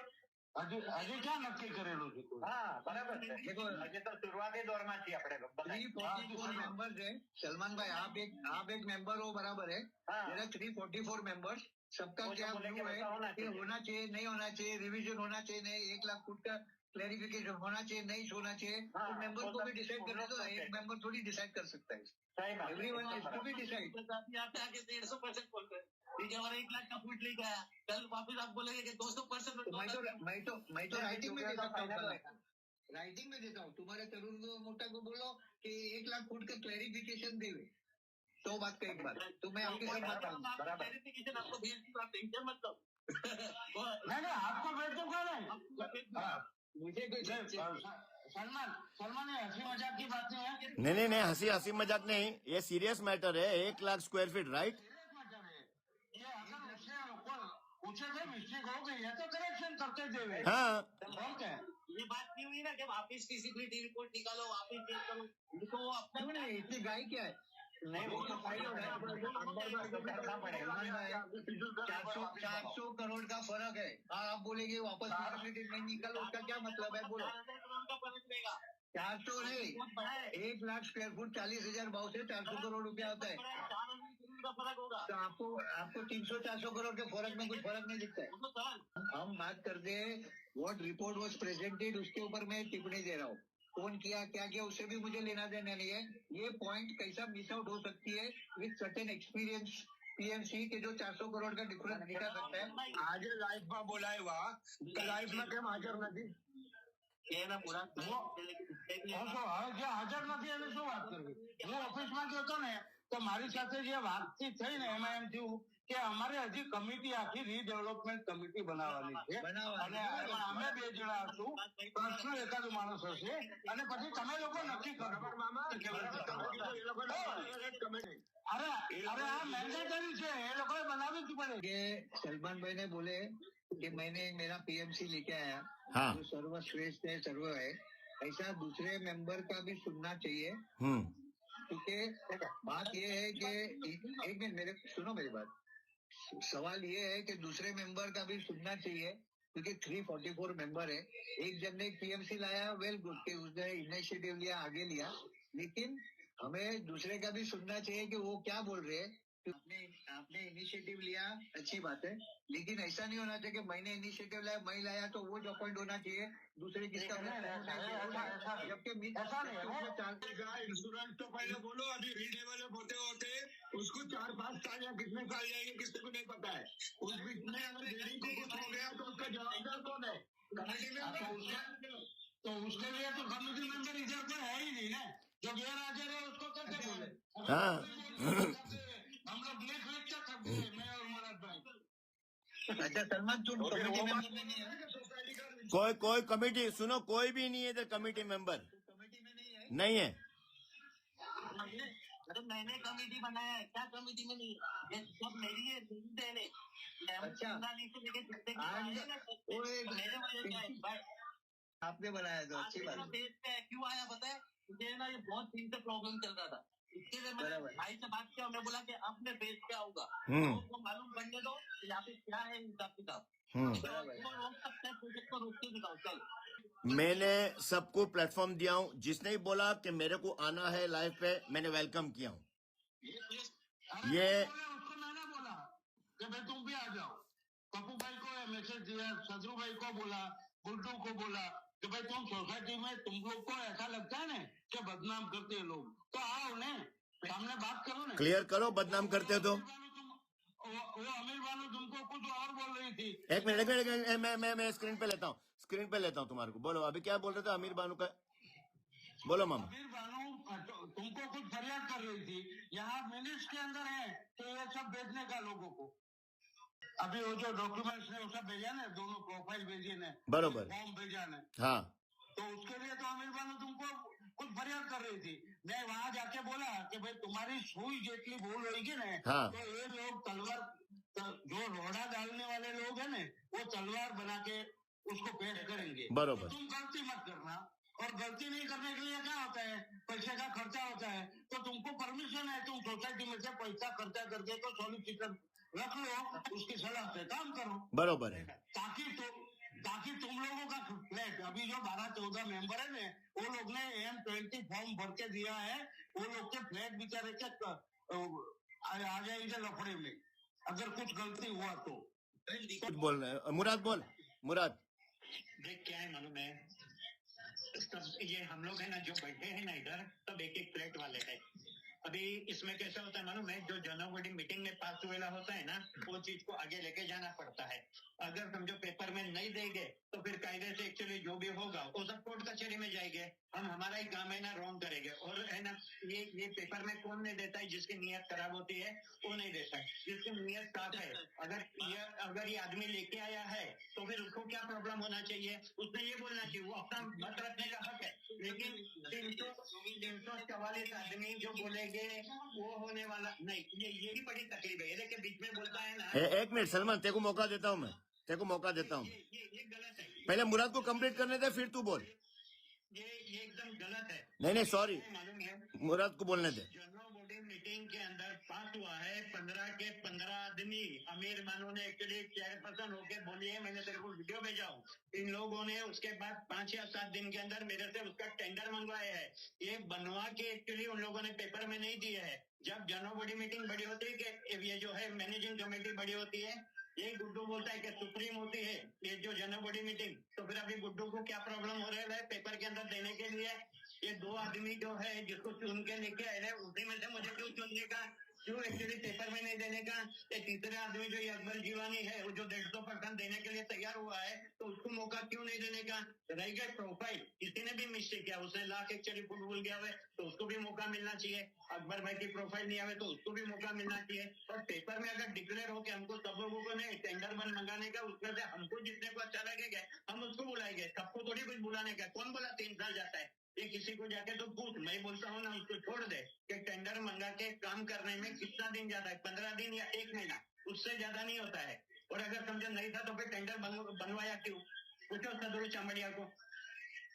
Speaker 6: હજી ક્યાં નક્કી કરેલું છે?
Speaker 8: હા બરાબર છે, હજી તો શુરુઆતી દોરમાં છીએ આપણે।
Speaker 3: 344 मेंबर्स है सलमान भाई, आप एक मेंबर हो, बराबर है। मेरा 344 मेंबर्स, सबका क्या व्यू है कि होना चाहिए नहीं होना चाहिए, रिवीजन होना चाहिए नहीं, 1 लाख फुट का क्लैरिफिकेशन होना चाहिए नहीं होना चाहिए, तो मेंबर को भी डिसाइड करने दो। एक मेंबर थोड़ी डिसाइड कर सकता है, everyone is to be decide.
Speaker 4: आगे 150% बोल रहे हैं, ठीक है, हमारा 1 लाख का फुट लेके आया, कल वापस आप बोलेंगे कि 200%।
Speaker 3: मैं तो राइटिंग में दे सकता हूँ, राइटिंग में देता हूँ। तुम्हारे तरुण मोटा को बोलो कि 1 लाख फुट का क्लैरिफिकेशन दे, 100 बात का एक बात, तो मैं आपके साथ बात करूँ।
Speaker 4: क्लैरिफिकेशन आपको भेज दूंगा, आप टेंशन मत लो।
Speaker 6: नहीं आपको भेज दूंगा ना,
Speaker 3: मुझे कोई
Speaker 6: सलमान ये हंसी मजाक की बात नहीं है।
Speaker 2: नहीं, हंसी मजाक नहीं, ये सीरियस मैटर है। 1 लाख स्क्वायर फीट, राइट?
Speaker 6: ये अगर उससे कोई मिस्टेक हो गई है तो करेक्शन करते देवे।
Speaker 2: हाँ
Speaker 6: ठीक है,
Speaker 4: ये बात नहीं हुई ना कि वापिस फिजिबिलिटी रिपोर्ट निकालो, वापिस चेक करो, इनको वो अपना
Speaker 3: क्यों नहीं, इतनी गाय क्या है?
Speaker 8: नहीं वो तो सही हो गया, करना पड़ेगा।
Speaker 3: 400 करोड़ का फर्क है। आप बोलेंगे वापस फिजिबिलिटी नहीं निकालो, उसका क्या मतलब है? बोलो।
Speaker 4: 4,000 करोड़ का फर्क रहेगा,
Speaker 3: 400 नहीं, 1 लाख स्क्वायर फुट 40,000 भाव से 400 करोड़ रुपया होता है। तो आपको 300-400 करोड़ के फर्क में कुछ फर्क नहीं दिखता है। हम बात करते हैं व्हाट रिपोर्ट वाज प्रेजेंटेड, उसके ऊपर मैं टिप्पणी दे रहा हूँ। कौन किया क्या किया उससे भी मुझे लेना देना नहीं है। ये पॉइंट कैसा मिस आउट हो सकती है विथ सर्टेन एक्सपीरियंस पीएमसी के जो 400 करोड़ का डिफरेंस दिखा सकता है।
Speaker 7: आज लाइफ में बोलाव्या तर लाइफ में કેમ હાજર નથી?
Speaker 6: હાજર નથી એને શું વાત કરવી? હું ઓફિસમાં ગયો ને તો મારી સાથે જે વાતચીત થઈ ને એમાં એમ થયું કે અમારે હજી કમિટી આખી રીડેવલપમેન્ટ કમિટી બનાવવાની છે અને એમાં અમે 2 જણા હશું, પ્રશ્ન એકાદું માણસ હશે અને પછી તમે લોકો નક્કી કરો મામા। અરે અરે આ મેન્ડેટરી છે, એ લોકોએ બનાવવી જ પડે।
Speaker 3: कि सलमान भाई ने बोले कि मैंने मेरा पीएमसी लेके आया,
Speaker 2: हाँ।
Speaker 3: जो सर्वश्रेष्ठ है सर्व है, ऐसा दूसरे मेंबर का भी सुनना चाहिए। क्योंकि बात ये है कि एक मिनट मेरे सुनो मेरी बात। सवाल ये है कि दूसरे मेंबर का भी सुनना चाहिए क्योंकि 344 मेंबर है। एक जन ने पीएमसी लाया, वेल गुड कि उसने इनिशिएटिव लिया, आगे लिया, लेकिन हमें दूसरे का भी सुनना चाहिए कि वो क्या बोल रहे हैं। आपने इनिशिएटिव लिया, अच्छी बात है, लेकिन ऐसा नहीं होना चाहिए कि मैंने इनिशिएटिव लाया, मैं लाया तो वो जो अपॉइंट होना चाहिए, दूसरे किसका जबकि
Speaker 7: इंश्योरेंस तो पहले बोलो, अभी रीडेवलप होते होते उसको 4-5 साल या कितने साल जाएंगे किसी को नहीं पता है। उस बीच में अगर बिल्डिंग को कुछ हो गया तो उसका जवाबदार कौन है? कमेटी में।
Speaker 6: तो उसके लिए तो कमिटी मेंबर इधर कोई है ही नहीं ना, जो गैर हाजिर है उसको कैसे बोले?
Speaker 2: हाँ।
Speaker 6: हम लोग ब्लैक लिस्ट कर सकते हैं, मैं और मुराद भाई।
Speaker 3: अच्छा सलमान तुम कमेटी मेंबर में नहीं है?
Speaker 2: कोई कमेटी सुनो, कोई भी नहीं है इधर कमेटी मेंबर,
Speaker 3: कमेटी में नहीं है?
Speaker 2: नहीं है।
Speaker 5: अरे मैंने कमेटी बनाया है, क्या कमेटी में नहीं? ये सब मेरी है, देने
Speaker 3: अच्छा। आपने बनाया तो अच्छी बात है।
Speaker 5: क्यों आया बताए? मुझे ना ये बहुत दिन से प्रॉब्लम चल रहा था, इसके लिए मैंने भाई से बात किया, मैं बोला कि अपने बेस पे आऊंगा, तो मालूम बनने दो यहाँ पे क्या है हिसाब किताब। प्रोजेक्ट को रोक के दिखाओ। चल
Speaker 2: मैंने सबको प्लेटफॉर्म दिया हूँ, जिसने भी बोला कि मेरे को आना है लाइव पे, मैंने वेलकम किया हूँ। ये
Speaker 6: उसको मैंने बोला कि भाई तुम भी आ जाओ। पप्पू भाई को मैसेज दिया, सदरू भाई को बोला, गुड्डू को बोला कि भाई तुम सोसाइटी में तुम लोग को ऐसा लगता है ना कि बदनाम करते हैं लोग, तो आओ ने सामने बात करो ना,
Speaker 2: क्लियर करो, बदनाम करते हो तो।
Speaker 6: वो अमीर बानू तुमको कुछ और बोल रही थी।
Speaker 2: एक मिनट मैं स्क्रीन पे लेता हूँ तुम्हारे को। बोलो अभी क्या बोल रहे थे अमीर बानू का, बोलो मामा।
Speaker 6: अमीर बानू तुमको कुछ फरियाद कर रही थी, यहाँ मिनट्स के अंदर है कि ये सब भेजने का लोगों को। अभी वो जो डॉक्यूमेंट्स ने वो सब भेजा ना, दोनों प्रोफाइल भेजे ने,
Speaker 2: बरोबर,
Speaker 6: फॉर्म भेजा ने,
Speaker 2: हाँ,
Speaker 6: तो उसके लिए तो अमीर बानू तुमको कुछ फरियाद कर रही थी। मैं वहाँ जाके बोला कि भाई तुम्हारी सुई जितनी भूल होगी ना,
Speaker 2: हाँ।
Speaker 6: तो ये लोग तलवार, जो रोड़ा डालने वाले लोग है ना, वो तलवार बना के उसको पेश करेंगे।
Speaker 2: बरोबर।
Speaker 6: तो तुम गलती मत करना, और गलती नहीं करने के लिए क्या होता है, पैसे का खर्चा होता है, तो तुमको परमिशन है, तुम सोसाइटी में से पैसा खर्चा करके तो सॉलिसिटर रख लो, उसकी सलाह से काम करो।
Speaker 2: बरोबर है।
Speaker 6: ताकि तुम लोगों का फ्लैट, अभी जो 12-14 मेंबर है ना, वो लोग ने M20 फॉर्म भर के दिया है, वो लोग के फ्लैट बेचारे के आ जाएंगे लफड़े में अगर कुछ गलती हुआ तो।
Speaker 2: कुछ बोल रहे हैं मुराद, बोल मुराद।
Speaker 4: देख क्या है मालूम है, सब ये हम लोग है ना जो बैठे हैं ना इधर, सब एक फ्लैट वाले हैं। अभी इसमें कैसा होता है मालूम है, जो जनरल बॉडी मीटिंग में पास हुआ होता है ना, वो चीज को आगे लेके जाना पड़ता है। अगर समझो पेपर में नहीं देंगे तो फिर कायदे से एक्चुअली जो भी होगा वो सब कोर्ट कचहरी में जाएंगे। हम हमारा ही काम है ना रॉन्ग करेंगे, और है ना ये पेपर में कौन नहीं देता है? जिसकी नीयत खराब होती है वो नहीं देता है, जिसकी नीयत साफ है। अगर ये आदमी लेके आया है तो फिर उसको क्या प्रॉब्लम होना चाहिए? उसने ये बोलना चाहिए, वो अपना मत रखने का हक है। लेकिन 344 आदमी जो बोलेंगे वो होने वाला नहीं, ये भी बड़ी तकलीफ है। ये देखिए बीच में बोलता है ना।
Speaker 2: एक मिनट सलमान, तेरे को मौका देता हूँ मैं,
Speaker 4: ये गलत है।
Speaker 2: पहले मुराद को कंप्लीट करने दे, फिर तू बोल।
Speaker 4: ये एकदम गलत है।
Speaker 2: नहीं सॉरी,
Speaker 4: मालूम है,
Speaker 2: मुराद को बोलने दे।
Speaker 4: जनरल बॉडी मीटिंग के अंदर पास हुआ है 15 के 15 आदमी अमीर मानो ने एक्चुअली चेयरपर्सन होके बोली है, मैंने तेरे को वीडियो भेजा हूँ। इन लोगों ने उसके बाद 5 या 7 दिन के अंदर मेरे से उसका टेंडर मंगवाया है। ये बनवा के एक्चुअली उन लोगों ने पेपर में नहीं दिए है। जब जनरल बॉडी मीटिंग बड़ी होती है कि ये जो है मैनेजिंग कमेटी बड़ी होती है, ये गुड्डू बोलता है कि सुप्रीम होती है ये जो जनरल बॉडी मीटिंग, तो फिर अभी गुड्डू को क्या प्रॉब्लम हो रहा है पेपर के अंदर देने के लिए? ये 2 आदमी जो है जिसको चुन के लेके आए हैं, उसी में से मुझे क्यों चुनने का, क्यों एक्चुअली पेपर में नहीं देने का? ये तीसरे आदमी जो ये अकबर जीवानी है, वो जो 150% देने के लिए तैयार हुआ है, तो उसको मौका क्यों नहीं देने का? रह गए प्रोफाइल, किसी ने भी मिस्टेक किया, उसने लाख एक्चुअली फुट भूल गया है, तो उसको भी मौका मिलना चाहिए। अकबर भाई की प्रोफाइल नहीं आवे तो उसको भी मौका मिलना चाहिए। और पेपर में अगर डिक्लेयर हो कि हमको सब लोगों को नहीं टेंडर बन मंगाने का, उसमें से हमको जितने को अच्छा लगेगा हम उसको बुलाएंगे, सबको थोड़ी कुछ बुलाने का। कौन बोला 3 साल जाता है? ये किसी को जाके तो पूछ, मैं बोलता हूँ ना उसको छोड़ दे कि टेंडर मंगा के काम करने में कितना दिन जाता है, 15 दिन या 1 महीना, उससे ज्यादा नहीं होता है। और अगर समझो नहीं था तो फिर टेंडर बनवाया क्यों? पूछो सदरू चामड़िया को।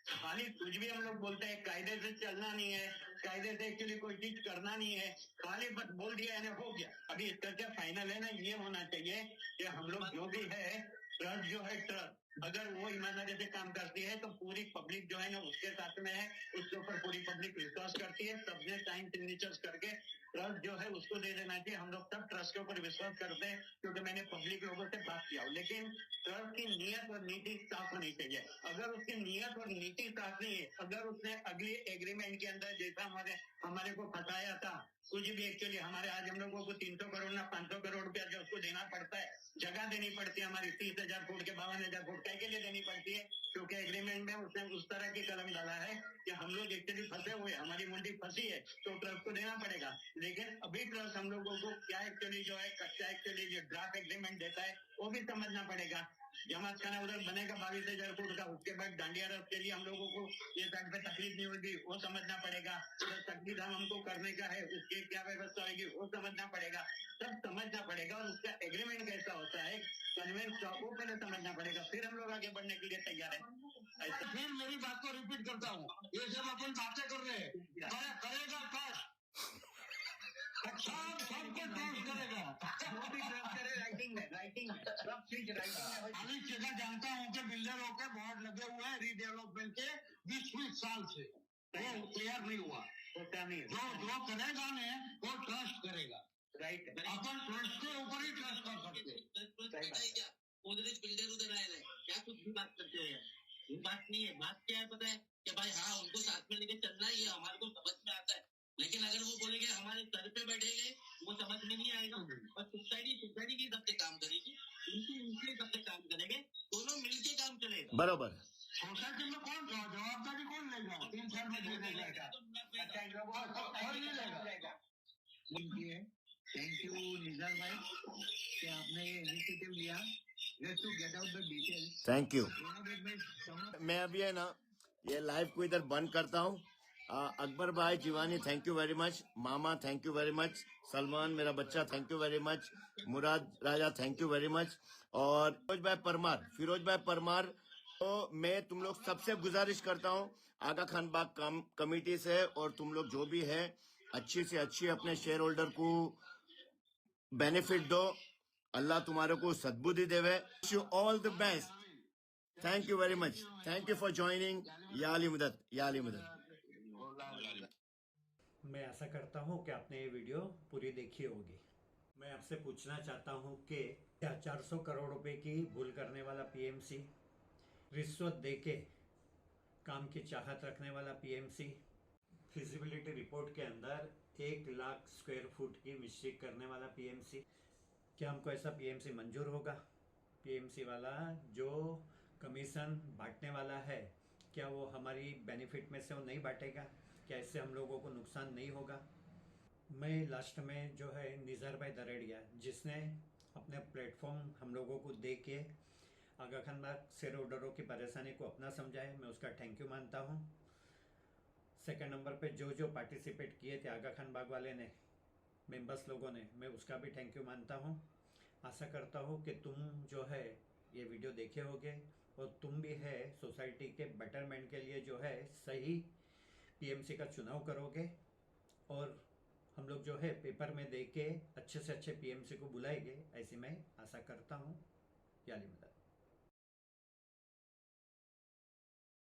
Speaker 4: खाली कुछ भी हम लोग बोलते हैं, कायदे से चलना नहीं है, कायदे से एक्चुअली कोई चीज करना नहीं है, खाली बस बोल दिया है हो गया। अभी इसका क्या फाइनल है ना, ये होना चाहिए कि हम लोग जो भी है ट्रस्ट जो है ट्रस्ट, अगर वो ईमानदारी से काम करती है तो पूरी पब्लिक जो है ना उसके साथ में है, उसके ऊपर पूरी पब्लिक विश्वास करती है। सबने साइन सिग्नेचर्स करके ट्रस्ट जो है उसको दे देना चाहिए। हम लोग सब ट्रस्ट के ऊपर विश्वास करते हैं क्योंकि मैंने पब्लिक लोगों से बात किया। लेकिन ट्रस्ट की नीयत और नीति साफ होनी चाहिए। अगर उसकी नीयत और नीति साफ नहीं है, अगर उसने अगली एग्रीमेंट के अंदर जैसा हमारे को फंसाया था, कुछ भी एक्चुअली हमारे आज हम लोगों को 300 करोड़ ना 500 करोड़ रुपया जो उसको देना पड़ता है, जगह देनी पड़ती है हमारी 30,000 फुट के 52,000 फुट के लिए देनी पड़ती है, क्योंकि एग्रीमेंट में उसने उस तरह की कलम डाला है कि हम लोग एक्चुअली फंसे हुए, हमारी मुंडी फंसी है तो ट्रस्ट को देना पड़ेगा। लेकिन अभी ट्रस्ट हम लोगों को क्या एक्चुअली जो है कच्चा एक्चुअली जो ड्राफ्ट एग्रीमेंट देता है वो भी समझना पड़ेगा। जमात खाना उधर बनेगा 22,000 फुट का, उसके बाद डांडिया रथ के लिए हम लोगों को ये साइड पे तकलीफ नहीं होगी वो समझना पड़ेगा। उधर तकलीफ हमको करने का है उसकी क्या व्यवस्था होगी वो समझना पड़ेगा, सब समझना पड़ेगा। और उसका एग्रीमेंट कैसा होता है कन्वेंस का वो पहले समझना पड़ेगा, फिर हम लोग आगे बढ़ने के लिए तैयार है।
Speaker 6: फिर मेरी बात को रिपीट करता हूँ, ये सब अपन बातें कर रहे हैं, करेगा ट्रस्ट, सबको ट्रस्ट करेगा,
Speaker 8: वो भी ट्रस्ट करे राइटिंग में सब चीज राइटिंग में।
Speaker 6: अभी जगह जानता हूँ कि बिल्डरों के बोर्ड लगे हुए हैं रीडेवलपमेंट के 20-20 साल से, वो क्लियर नहीं हुआ,
Speaker 8: होता नहीं
Speaker 6: जो करेगा ने वो ट्रस्ट करेगा।
Speaker 8: राइट,
Speaker 6: अपन ट्रस्ट के ऊपर ही ट्रस्ट कर सकते।
Speaker 5: क्या गोदरेज बिल्डर उधर आए क्या कुछ भी बात करते हो यार, ये बात नहीं है। बात क्या है पता है कि भाई हाँ उनको साथ में लेके चलना है, ये हमारे को समझ में आता है। लेकिन अगर वो बोलेंगे हमारे सर पे बैठेंगे वो समझ में नहीं आएगा। और सोसाइटी की सबसे काम करेगी, इनकी सबसे काम करेंगे, दोनों मिलके काम चलेगा।
Speaker 2: बरोबर।
Speaker 6: सोसाइटी में कौन जवाबदारी कौन लेगा? 3 साल में दे देगा, और नहीं लेगा।
Speaker 3: थैंक यू निजाम भाई कि आपने ये इनिशिएटिव लिया just to get out the details.
Speaker 2: Thank you. मैं अभी है ना ये लाइव को इधर बंद करता हूँ। अकबर भाई Jiwani thank you very much, mama thank you very much, Salman मेरा बच्चा thank you very much, Murad Raja thank you very much, और फिरोज भाई परमार। तो मैं तुम लोग सबसे गुजारिश करता हूँ आगा खान बाग कमेटी से, और तुम लोग जो भी है अच्छी से अच्छी अपने शेयर होल्डर को बेनिफिट दो। अल्लाह तुम्हारे को सद्बुद्धि देवे। Wish you all the best. Thank you very much. Thank you for joining. या अली मदद, या अली मदद।
Speaker 1: मैं आशा करता हूँ कि आपने ये वीडियो पूरी देखी होगी। मैं आपसे पूछना चाहता हूँ कि क्या 400 करोड़ रुपए की भूल करने वाला पीएमसी, रिश्वत देके काम की चाहत रखने वाला पीएमसी, फिजिबिलिटी रिपोर्ट के अंदर 1 लाख स्क्वायर फुट की मिस्टेक करने वाला पीएमसी, क्या हमको ऐसा पीएमसी मंजूर होगा? पीएमसी वाला जो कमीशन बांटने वाला है, क्या वो हमारी बेनिफिट में से वो नहीं बांटेगा? क्या इससे हम लोगों को नुकसान नहीं होगा? मैं लास्ट में जो है निज़ार भाई दरेड़िया, जिसने अपने प्लेटफॉर्म हम लोगों को दे के आगा खान बाग शेयर होल्डरों की परेशानी को अपना समझाए, मैं उसका थैंक यू मानता हूँ। सेकंड नंबर पे जो पार्टिसिपेट किए थे आगा खान बाग वाले ने, मेंबर्स लोगों ने, मैं उसका भी थैंक यू मानता हूँ। आशा करता हूँ कि तुम जो है ये वीडियो देखे होगे और तुम भी है सोसाइटी के बेटरमेंट के लिए जो है सही पीएमसी का चुनाव करोगे और हम लोग जो है पेपर में दे के अच्छे से अच्छे पीएमसी को बुलाएंगे, ऐसी मैं आशा करता हूँ। याली मदद।